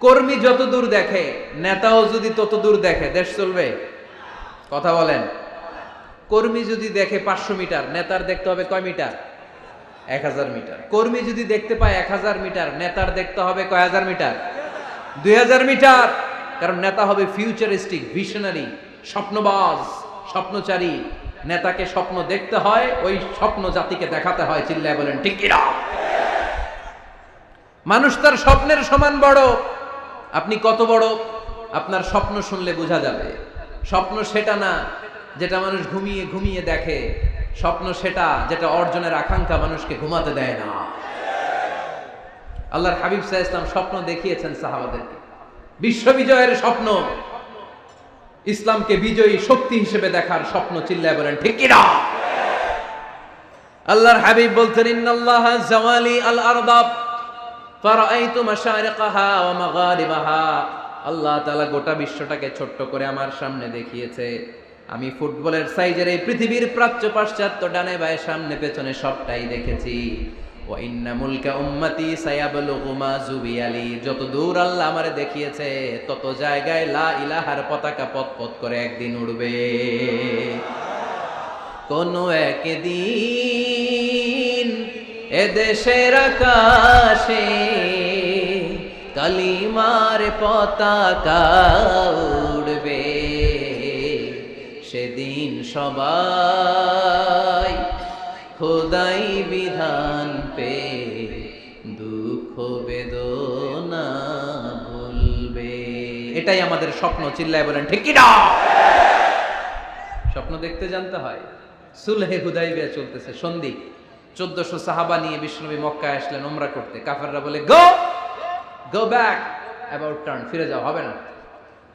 কর্মী যত দূর দেখে, নেতাও যদি তত দূর দেখে, দেশ চলবে? কথা বলেন। কর্মী যদি দেখে 500 মিটার, নেতার দেখতে হবে কয় মিটার? 1000 মিটার। কর্মী যদি দেখতে পায় 1000 মিটার, নেতার দেখতে হবে কয় হাজার মিটার? 2000 মিটার। কারণ নেতা হবে ফিউচারিস্টিক, ভিশনারি, স্বপ্নবাজ, স্বপ্নচারী। নেতাকে স্বপ্ন দেখতে হয়, ওই স্বপ্ন জাতিকে দেখাতে হয়। চিল্লায় বলেন ঠিক কি না? মানুষ তার স্বপ্নের সমান বড়। আপনি কত বড় আপনার স্বপ্ন শুনলে বোঝা যাবে। স্বপ্ন সেটা না যেটা মানুষ ঘুমিয়ে ঘুমিয়ে দেখে, স্বপ্ন সেটা যেটা অর্জনের আকাঙ্ক্ষা মানুষকে ঘুমাতে দেয় না। আল্লাহর হাবিব সাল্লাল্লাহু আলাইহি ওয়াসাল্লাম স্বপ্ন দেখিয়েছেন সাহাবাদেরকে, বিশ্ব বিজয়ের স্বপ্ন, ইসলামকে বিজয়ী শক্তি হিসেবে দেখার স্বপ্ন। চিল্লায় বলেন ঠিক কি না? আল্লাহর হাবিব বলতেন, ইন্নাল্লাহা জাওয়ালি আল আরদা ফারাআইতু মাশারিকাহা ওয়া মাগারিবাহা। আল্লাহ তাআলা গোটা বিশ্বটাকে ছোট্ট করে আমার সামনে দেখিয়েছে। আমি ফুটবলের সাইজের এই পৃথিবীর প্রাচ্য পাশ্চাত্য ডানে বায়ে সামনে পেছনে সবটাই দেখেছি। ওয়া ইন্না মুলকা উম্মতি সায়াবলুগু মা জুবিয়ালি। যত দূর আল্লাহ আমারে দেখিয়েছে তত জায়গায় লা ইলাহার পতাকা পথ করে একদিন উড়বে। কোন একদিন এদেশের আকাশে কালিমার পতাকা উড়বে। সেদিন সবাই খোদাই বিধান পে দুঃখ বেদনা ভুলবে। এটাই আমাদের স্বপ্ন। চিল্লায় বলেন ঠিক কি না? স্বপ্ন দেখতে জানতে হয়। সুলহে হুদাইবিয়া চলতেছে, সন্ধি। 1400 সাহাবা নিয়ে বিশ্বনবী মক্কায় আসলেন উমরা করতে। কাফেররা বলে গো ব্যাক, অ্যাবাউট টার্ন, ফিরে যাও, হবে না।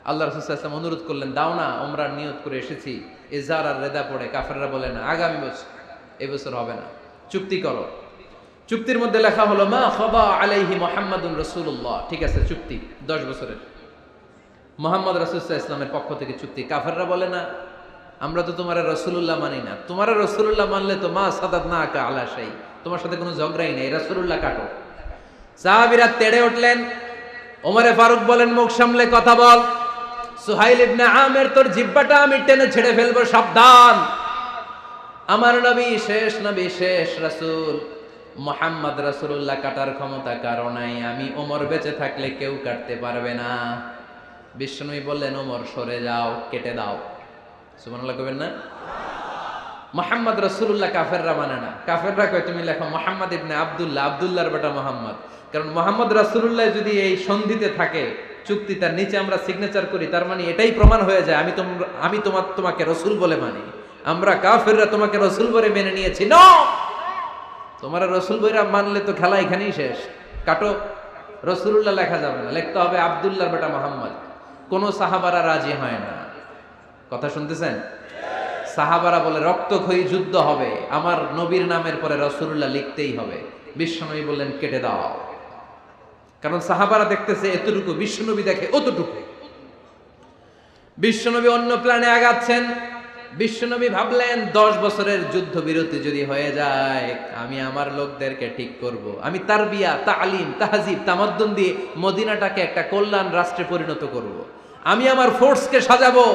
আল্লাহ রাসূল সাল্লাল্লাহু আলাইহি ওয়াসাল্লাম অনুরোধ করলেন, দাও না, উমরার নিয়ত করে এসেছি। ইজার আর রেদা পড়ে কাফেররা বলে না, আগামী বছর, এই বছর হবে না, চুক্তি করো। চুক্তির মধ্যে লেখা হলো মা খাবা আলাইহি মুহাম্মাদুর রাসূলুল্লাহ। ঠিক আছে, চুক্তি 10 বছরের, মুহাম্মদ রাসূল সাল্লাল্লাহু আলাইহি ওয়াসাল্লামের পক্ষ থেকে চুক্তি। কাফেররা বলে না, আমরা তো তোমার রাসূলুল্লাহ মানি না। তোমার রাসূলুল্লাহ মানলে তো মা সাদাদনাকা আলা শাই, তোমার সাথে কোনো ঝগড়াই নেই, রাসূলুল্লাহ কাটো। সাহাবীরা তেড়ে উঠলেন। ওমরে ফারুক বলেন, মুখ সামলে কথা বল। সুহাইল ইবনে আমির, তোর জিহ্বাটা আমি টেনে ছেড়ে ফেলবো, সাবধান। আমার নবী শেষ রাসূল মুহাম্মদ রাসূলুল্লাহ কাটার ক্ষমতা কারো নাই। আমি ওমর বেঁচে থাকলে কেউ কাটতে পারবে না। বিশ্বনবী বললেন, ওমর সরে যাও, কেটে দাও। সুবহানাল্লাহ কইবেন না? মুহাম্মদ রাসূলুল্লাহ কাফেররা মানে না। কাফেররা কয় তুমি লেখো মুহাম্মদ ইবনে আব্দুল্লাহ, আব্দুল্লাহর বেটা মুহাম্মদ। কারণ মুহাম্মদ রাসূলুল্লাহ যদি এই সন্ধিতে থাকে, চুক্তি তার নিচে আমরা সিগনেচার করি, তার মানে এটাই প্রমাণ হয়ে যায় আমি তোমাকে রাসূল বলে মানি। আমরা কাফেররা তোমাকে রাসূল বলে মেনে নিয়েছি। নো, তোমার রাসূল বইরা মানলে তো খেলা এখানেই শেষ। কাটো, রাসূলুল্লাহ লেখা যাবে না, লিখতে হবে আব্দুল্লাহর বেটা মুহাম্মদ। কোন সাহাবারা রাজি হয় না। কথা শুনতেছেন? সাহাবারা বলে রক্তক্ষয়ী যুদ্ধ হবে, আমার নবীর নামের পরে রাসূলুল্লাহ লিখতেই হবে। বিশ্বনবী বললেন, কেটে দাও। কারণ সাহাবারা দেখতেছে এতটুকু, বিশ্বনবী দেখে অতটুকু। বিশ্বনবী অন্য প্ল্যানে আগাচ্ছেন। বিশ্বনবী ভাবলেন 10 বছরের যুদ্ধ বিরতি যদি হয়ে যায়, আমি আমার লোকদেরকে ঠিক করব। আমি তারবিয়া, তালিম, তাহজিব, তামাদ্দুন দিয়ে মদিনাটাকে একটা কল্যাণ রাষ্ট্রে পরিণত করব। আমি আমার ফোর্সকে সাজাবো,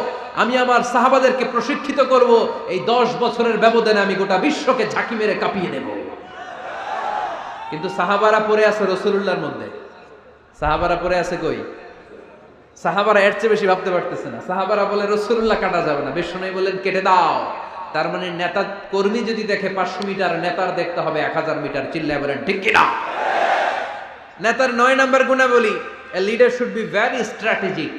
আমি আমার সাহাবাদেরকে প্রশিক্ষিত করব। এই 10 বছরের ব্যবধানে আমি গোটা বিশ্বকে ঝাঁকি মেরে কাঁপিয়ে নেব। কিন্তু সাহাবারা পড়ে আছে রাসূলুল্লাহর মধ্যে। সাহাবারা পড়ে আছে কই? সাহাবারা এর চেয়ে বেশি ভাবতে পারতেছে না। সাহাবারা বলে রাসূলুল্লাহ কাটা যাবে না। বিশ্বনবী বললেন, কেটে দাও। তার মানে নেতা কর্মী যদি দেখে 500 মিটার, নেতার দেখতে হবে 1000 মিটার। চিল্লায় বলেন ঠিক কি না? নেতার 9 নাম্বার গুণাবলী, a leader should be very strategic.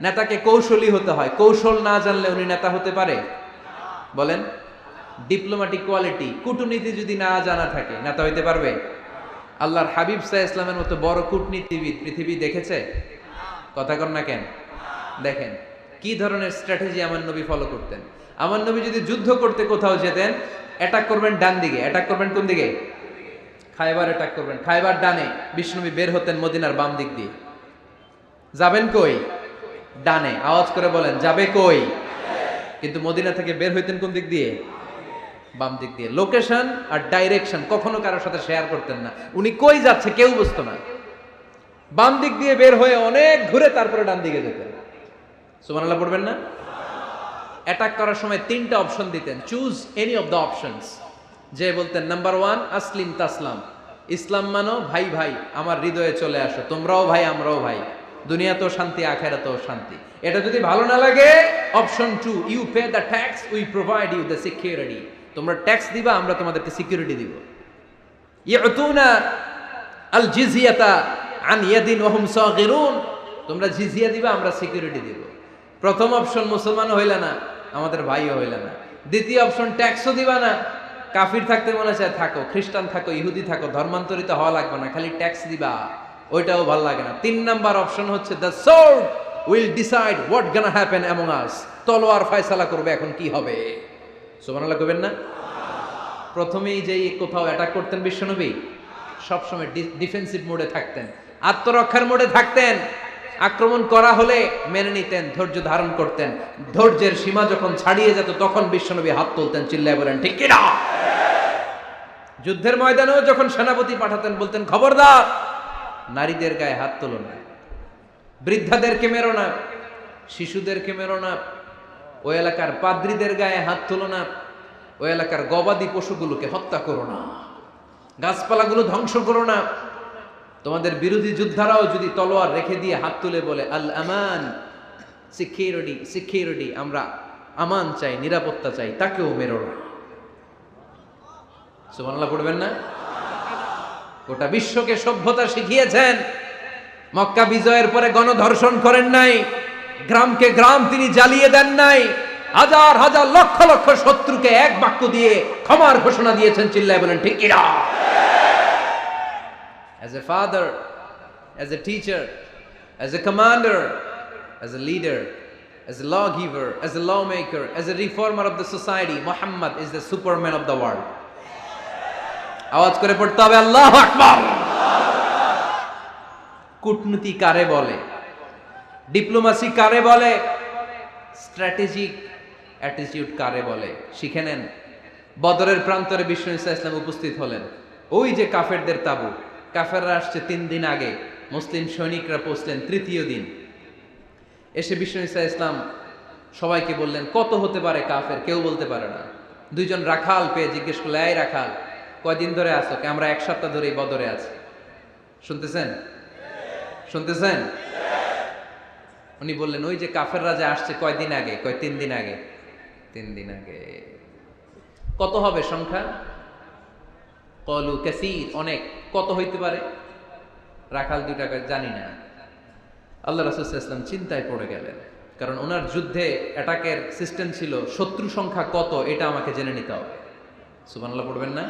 নেতাকে কৌশলী হতে হয়। কৌশল না জানলে উনি নেতা হতে পারে? বলেন। ডিপ্লোম্যাটিক কোয়ালিটি, কূটনীতি যদি না জানা থাকে, নেতা হইতে পারবে? আল্লাহর হাবিব সাল্লাল্লাহু আলাইহি ওয়াসাল্লামের মতো বড় কূটনীতিবিদ পৃথিবী দেখেছে? কথা কর না কেন? দেখেন কি ধরনের স্ট্র্যাটেজি আমার নবী ফলো করতেন। আমার নবী যদি যুদ্ধ করতে কোথাও যেতেন, অ্যাটাক করবেন ডান দিকে। অ্যাটাক করবেন কোন দিকে? খায়বার অ্যাটাক করবেন, খায়বার ডানে। বিশ্বনবী বের হতেন মদিনার বাম দিক দিয়ে। যাবেন কই? ডানে। আওয়াজ করে বলেন, যাবে কই? কিন্তু মদিনা থেকে বের হইতেন কোন দিক দিয়ে? বাম দিক দিয়ে। লোকেশন আর ডাইরেকশন কখনো কারোর সাথে শেয়ার করতেন না। উনি কই যাচ্ছে কেউ বুঝতো না। বাম দিক দিয়ে বের হয়ে অনেক ঘুরে তারপরে ডান দিকে যেতেন। সুবহানাল্লাহ পড়বেন না? অ্যাটাক করার সময় তিনটা অপশন দিতেন, choose any of the options. যে বলতেন নাম্বার 1 আসলিম তাসলাম, ইসলাম মানো, ভাই ভাই আমার হৃদয়ে চলে আসো, তোমরাও ভাই আমরাও ভাই, দুনিয়াতেও শান্তি আখিরাতেও শান্তি। এটা যদি ভালো না লাগে, option 2 you pay the tax, we provide you the security, তোমরা ট্যাক্স দিবা, আমরা তোমাদেরকে সিকিউরিটি দিব। ইয়াতুনা আল জিজিয়াতা আন ইয়াদিন ওয়া হুম সাগিরুন, তোমরা জিজিয়া দিবা, আমরা সিকিউরিটি দিব। প্রথম অপশন মুসলমান হইলা না, আমাদের ভাইও হইলা না। দ্বিতীয় অপশন ট্যাক্সও দিবা না, কাফির থাকতে মনে চায় থাকো, খ্রিস্টান থাকো, ইহুদি থাকো, ধর্মান্তরিত হওয়া লাগবে না, খালি ট্যাক্স দিবা, ওইটাও ভাল লাগে না। 3 নাম্বার অপশন হচ্ছে the sword will decide what gonna happen among আস, তলোয়ার ফয়সালা করবে এখন কি হবে। সুবহানাল্লাহ কইবেন না? প্রথমেই যেই কোথাও অ্যাটাক করতেন বিশ্বনবী, সবসময় ডিফেন্সিভ মোডে থাকতেন, আত্মরক্ষার মোডে থাকতেন। আক্রমণ করা হলে মেনে নিতেন, ধৈর্য ধারণ করতেন। ধৈর্যের সীমা যখন ছাড়িয়ে যেত তখন বিশ্বনবী হাত তুলতেন, চিল্লায় বলেন ঠিক কি না? যুদ্ধের ময়দানেও যখন সেনাপতি পাঠাতেন বলতেন খবরদার নারীদের গায়ে হাত তোলো না, বৃদ্ধাদেরকে মেরো না, শিশুদেরকে মেরো না, ওই এলাকার পাদ্রীদের গায়ে হাত তোলো না, ওই এলাকার গবাদি পশুগুলোকে হত্যা করো না, গাছপালাগুলো ধ্বংস করো না। তোমাদের বিরোধী যোদ্ধারাও যদি তলোয়ার রেখে দিয়ে হাত তুলে বলে আল আমান, সিকিউরিটি সিকিউরিটি, আমরা আমান চাই, নিরাপত্তা চাই, তাকেও মেরো না। সুবহানাল্লাহ পড়বেন না? গোটা বিশ্বকে সভ্যতা শিখিয়েছেন। মক্কা বিজয়ের পরে গণধর্ষণ করেন নাই, গ্রামকে গ্রাম তিনি জ্বালিয়ে দেন নাই, হাজার হাজার লক্ষ লক্ষ শত্রুকে এক বাক্য দিয়ে ক্ষমার ঘোষণা দিয়েছেন, চিল্লায় বলেন ঠিক কি না? As a father, as a teacher, as a commander, as a leader, as a lawgiver, as a lawmaker, as a reformer of the society, Muhammad is the superman of the world. আওয়াজ করে পড়তে হবে আল্লাহু আকবার। কূটনীতি কারে বলে, diplomacy কারে বলে, স্ট্র্যাটেজিক অ্যাটিটিউড কারে বলে, শিখে নেন। বদরের প্রান্তরে বিশ্ব ইসলাম উপস্থিত হলেন। ওই যে কাফেরদের তাবু, কাফেররা আসছে 3 দিন আগে, মুসলিম সৈনিকরা পৌঁছলেন 3য় দিন। এসে বিশ্ব ইসলাম সবাইকে বললেন কত হতে পারে কাফের, কেউ বলতে পারে না। 2 জন রাখাল পেয়ে জিজ্ঞেস করলে এই রাখাল কয়দিন ধরে আছো? আমরা 1 সপ্তাহ ধরেই বদরে আছি। শুনতেছেন? শুনতেছেন? উনি বললেন ওই যে কাফেররা যে আসছে কয়দিন আগে? 3 দিন আগে। 3 দিন আগে। কত হবে সংখ্যা? কলু কাসীর, অনেক। কত হইতে পারে? রাখাল 2টা জানি না। আল্লাহ রাসূল সাল্লাল্লাহু আলাইহি ওয়াসাল্লাম চিন্তায় পড়ে গেলেন, কারণ ওনার যুদ্ধে অ্যাটাকের সিস্টেম ছিল শত্রু সংখ্যা কত এটা আমাকে জেনে নিতে হবে। সুবহানাল্লাহ পড়বেন না?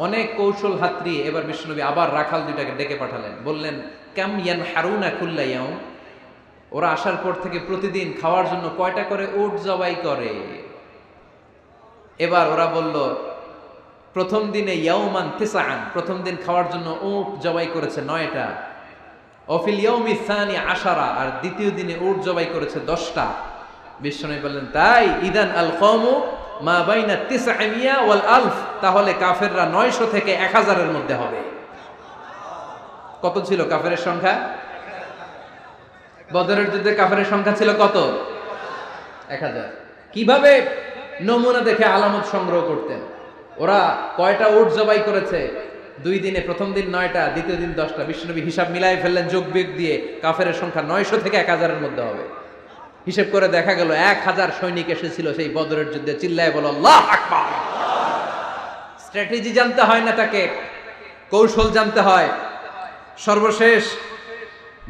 অনেক কৌশল হাতড়ি এবার বিশ্বনবী আবার রাখাল 2টাকে ডেকে পাঠালেন, বললেন কাম ইয়ানহারুনা কুল্লা ইয়াউম, ওরা আসার পর থেকে প্রতিদিন খাওয়ার জন্য কয়টা করে উট জবাই করে? এবার ওরা বলল প্রথম দিনে ইয়াউমান তিসআন, প্রথম দিন খাওয়ার জন্য উট জবাই করেছে 9টা। অফিল ইয়াউমি সানি 10, আর দ্বিতীয় দিনে উট জবাই করেছে 10টা। বিশ্বনবী বললেন তাই ইদান আল কওমু মা বাইনা 900 ওয়াল আলফ, তাহলে কাফেররা 900 থেকে 1000 এর মধ্যে হবে। কত ছিল কাফেরের সংখ্যা? বদরের যুদ্ধে কাফেরের সংখ্যা ছিল কত? 1000। কিভাবে নমুনা দেখে আলামত সংগ্রহ করতেন? ওরা কয়টা উট জবাই করেছে 2 দিনে? প্রথম দিন 9টা, দ্বিতীয় দিন 10টা। বিশ্বনবী হিসাব মিলাই ফেললেন যোগ বিয়োগ দিয়ে, কাফেরের সংখ্যা 900 থেকে 1000 এর মধ্যে হবে। হিসেব করে দেখা গেল 1000 সৈনিক এসেছিল সেই বদরের যুদ্ধে। চিল্লায় বলো আল্লাহু আকবার। স্ট্র্যাটেজি জানতে হয় না, তাকে কৌশল জানতে হয়। সর্বশেষ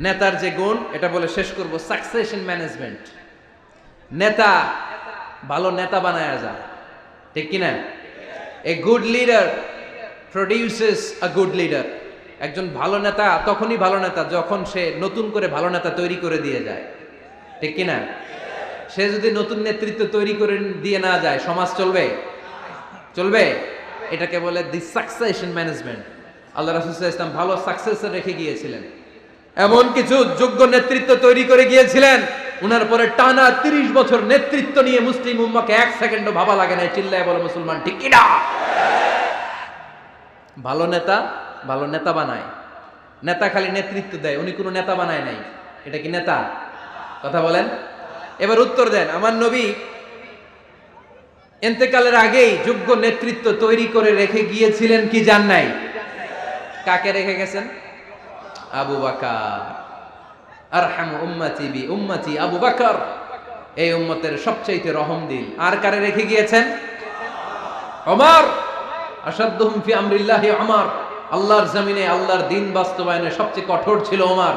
নেতার যে গুণ, এটা বলে শেষ করব, সাকসেশন ম্যানেজমেন্ট। নেতা ভালো নেতা বানায়া যায়, ঠিক কিনা? A good leader produces a good leader. একজন ভালো নেতা তখনই ভালো নেতা যখন সে নতুন করে ভালো নেতা তৈরি করে দিয়ে যায়, ঠিক কিনা? সে যদি নতুন নেতৃত্ব তৈরি করে দিয়ে না যায়, সমাজ চলবে? চলবে? এটাকে বলে দি সাকসেশন ম্যানেজমেন্ট। আল্লাহ রাসূল সাল্লাল্লাহু আলাইহি ওয়াসাল্লাম ভালো সাকসেসর রেখে গিয়েছিলেন, এমন কিছু যোগ্য নেতৃত্ব তৈরি করে গিয়েছিলেন, উনার পরে টানা 30 বছর নেতৃত্ব নিয়ে মুসলিম উম্মাহকে 1 সেকেন্ডও ভাবা লাগে না। চিল্লায় বলো মুসলমান ঠিক কিনা? ভালো নেতা ভালো নেতা বানায়। নেতা খালি নেতৃত্ব দেয়, উনি কোনো নেতা বানায় নাই। এটা কি নেতা? কথা বলেন। এবার উত্তর দেন, আমার নবী ইন্তেকালের আগেই যোগ্য নেতৃত্ব তৈরি করে রেখে গিয়েছিলেন কি জান নাই? কাকে রেখে গেছেন? আবু বকর। আরহামু উম্মতি বি উম্মতি আবু বকর, এই উম্মতের সবচেয়ে রহম দিল। আর কারে রেখে গিয়েছেন? ওমর। আশাদ্দুহুম ফি আমরিল্লাহি ওমর, আল্লাহর জমিনে আল্লাহর দ্বীন বাস্তবায়নে সবচেয়ে কঠোর ছিল ওমর।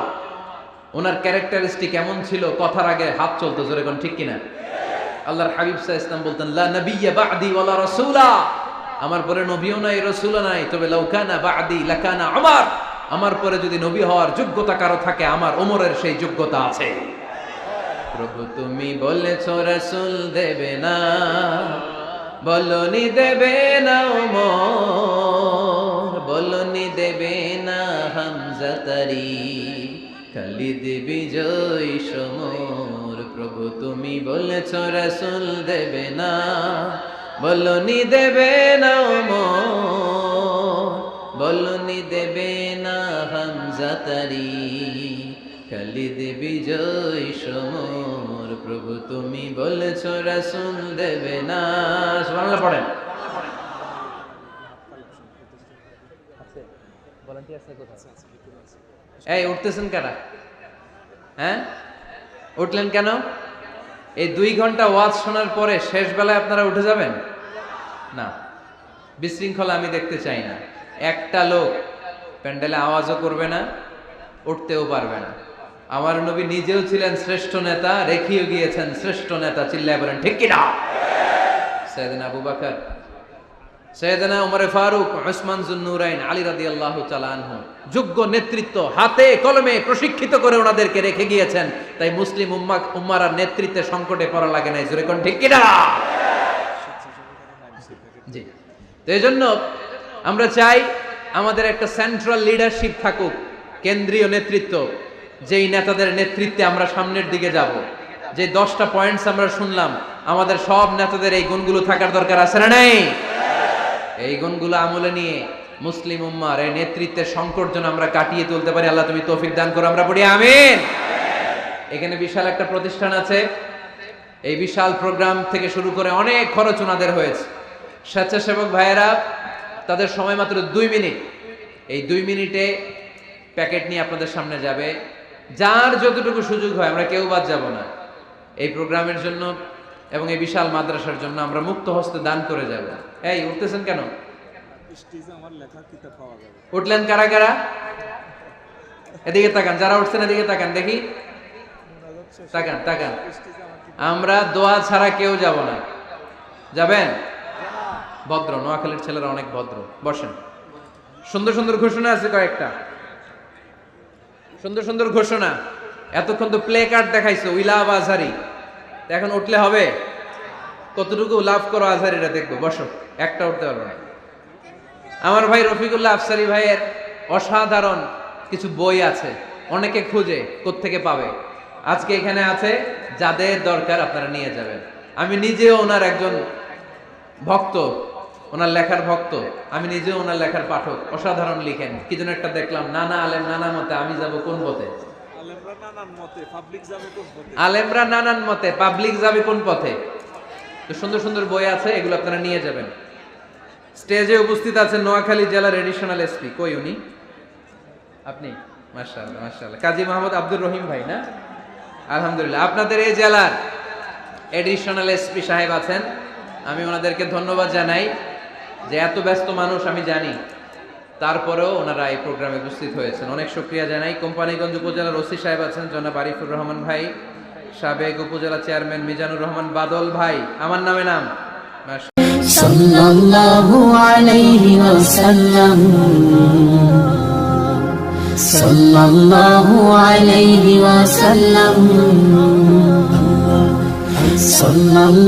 ওনার ক্যারেক্টারিস্টিক এমন ছিল, কথার আগে হাত চলতো, জোরে কোন ঠিক কিনা? আল্লাহর হাবিব সাল্লাল্লাহু আলাইহি ওয়াসাল্লাম বলতেন, লা নাবিয়্যা বা'দি ওয়ালা রাসূলা, আমার পরে নবীও নাই রাসূলও নাই, তবে লাউ কানা বা'দি লাকানা ওমর, আমার পরে যদি নবী হওয়ার যোগ্যতা কারো থাকে আমার ওমরের সেই যোগ্যতা আছে। প্রভু তুমি বলেছো রাসূল দেবে না, বলনি দেবে না ওমর, বলনি দেবে না হামজা তারি, খালিদ বিজয় সমর। প্রভু তুমি বলেছো রাসূল দেবে না, বলনি দেবে না ওমর, বলনি দেবে না হামজা তারি, খালিদ বিজয় সমর। প্রভু তুমি বলেছো রাসূল দেবে না। সুবহানাল্লাহ পড়েন। এই উঠতেছেন কারা? হ্যাঁ, উঠলেন কেন? এই 2 ঘন্টা ওয়াজ শোনার পরে শেষ বেলায় আপনারা উঠে যাবেন না? বিশৃঙ্খলা আমি দেখতে চাই না। একটা লোক প্যান্ডেলে আওয়াজও করবে না, উঠতেও পারবে না। আমার নবী নিজেও ছিলেন শ্রেষ্ঠ নেতা, রেখেও গিয়েছেন শ্রেষ্ঠ নেতা। চিল্লায় বলেন ঠিক কিনা? সাইয়েদনা আবু বকর, সাইয়েদনা ওমর ফারুক, উসমান যুন্নুরাইন, আলী রাদিয়াল্লাহু তাআলা আনহু যোগ্য নেতৃত্ব হাতে কলমে প্রশিক্ষিত করে ওনাদেরকে রেখে গিয়েছেন। তাই মুসলিম উম্মার নেতৃত্বের সংকটে পড়া লাগে নাই। জোরে কোন ঠিক কিনা? জি। তো এইজন্য আমরা চাই আমাদের একটা সেন্ট্রাল লিডারশিপ থাকুক, কেন্দ্রীয় নেতৃত্ব, যেই নেতাদের নেতৃত্বে আমরা সামনের দিকে যাব। যে 10টা পয়েন্টস আমরা শুনলাম, আমাদের সব নেতাদের এই গুণগুলো থাকার দরকার আছে না নাই? এই গুণগুলো আমলে নিয়ে মুসলিম উম্মার এই নেতৃত্বের সংকট যেন আমরা কাটিয়ে তুলতে পারি। আল্লাহ তুমি তৌফিক দান করো, আমরা পড়ি আমিন। এখানে বিশাল একটা প্রতিষ্ঠান আছে, এই বিশাল প্রোগ্রাম থেকে শুরু করে অনেক খরচ ওনাদের হয়েছে। স্বেচ্ছাসেবক ভাইয়েরা তাদের সময় মাত্র 2 মিনিট, এই 2 মিনিটে প্যাকেট নিয়ে আপনাদের সামনে যাবে। যার যতটুকু সুযোগ হয়, আমরা কেউ বাদ যাব না। এই প্রোগ্রামের জন্য এবং এই বিশাল মাদ্রাসার জন্য আমরা মুক্ত হস্তে দান করে যাব। এই উঠতেছেন কেন? উঠলেন কারা কারা? এদিকে তাকান, যারা উঠছেন এদিকে তাকান, দেখি তাকান তাকান। আমরা দোয়া ছাড়া কেউ যাব না। যাবেন? ভদ্র, নোয়াখালীর ছেলেরা অনেক ভদ্র। বসেন। সুন্দর সুন্দর ঘোষণা আছে কয়েকটা, সুন্দর সুন্দর ঘোষণা। এতক্ষণ তো প্লে কার্ড দেখাইছো, উই লাভ আজহারি। এখন উঠলে হবে? কতটুকু লাভ করো আজহারিরা দেখবো। বসো, একটা উঠতে পারবো না। আমার ভাই রফিকুল্লাহ আফসারি ভাইয়ের অসাধারণ কিছু বই আছে, অনেকে খুঁজে কোত্থেকে পাবে। আজকে এখানে আছে, যাদের দরকার আপনারা নিয়ে যাবেন। আমি নিজেও ওনার একজন ভক্ত, ওনার লেখার ভক্ত। আমি নিজেও ওনার লেখার পাঠক। অসাধারণ লিখেন। কি যেন একটা দেখলাম, নানা আলেম নানা মতে, আমি যাব কোন পথে? আলেমরা নানান মতে, পাবলিক যাবে কোন পথে? তো সুন্দর সুন্দর বই আছে, এগুলো আপনারা নিয়ে যাবেন। স্টেজে উপস্থিত আছেন নোয়াখালী জেলার এডিশনাল এসপি। কই উনি? আপনি? মাশাআল্লাহ মাশাআল্লাহ। কাজী মোহাম্মদ আব্দুর রহিম ভাই না? আলহামদুলিল্লাহ। আপনাদের এই জেলার এডিশনাল এসপি সাহেব আছেন। আমি ওনাদেরকে ধন্যবাদ জানাই যে এত ব্যস্ত মানুষ আমি জানি, তারপরেও ওনারা এই প্রোগ্রামে উপস্থিত হয়েছেন। অনেক শুকরিয়া জানাই। কোম্পানিগঞ্জ উপজেলার ওসি সাহেব আছেন জনাব আরিফুর রহমান ভাই, সাবেক উপজেলা চেয়ারম্যান মিজানুর রহমান বাদল ভাই, আমার নামে নাম। সাল্লাল্লাহু আলাইহি ওয়াসাল্লাম, সাল্লাল্লাহু আলাইহি ওয়াসাল্লাম, সাল্লাল্লাহু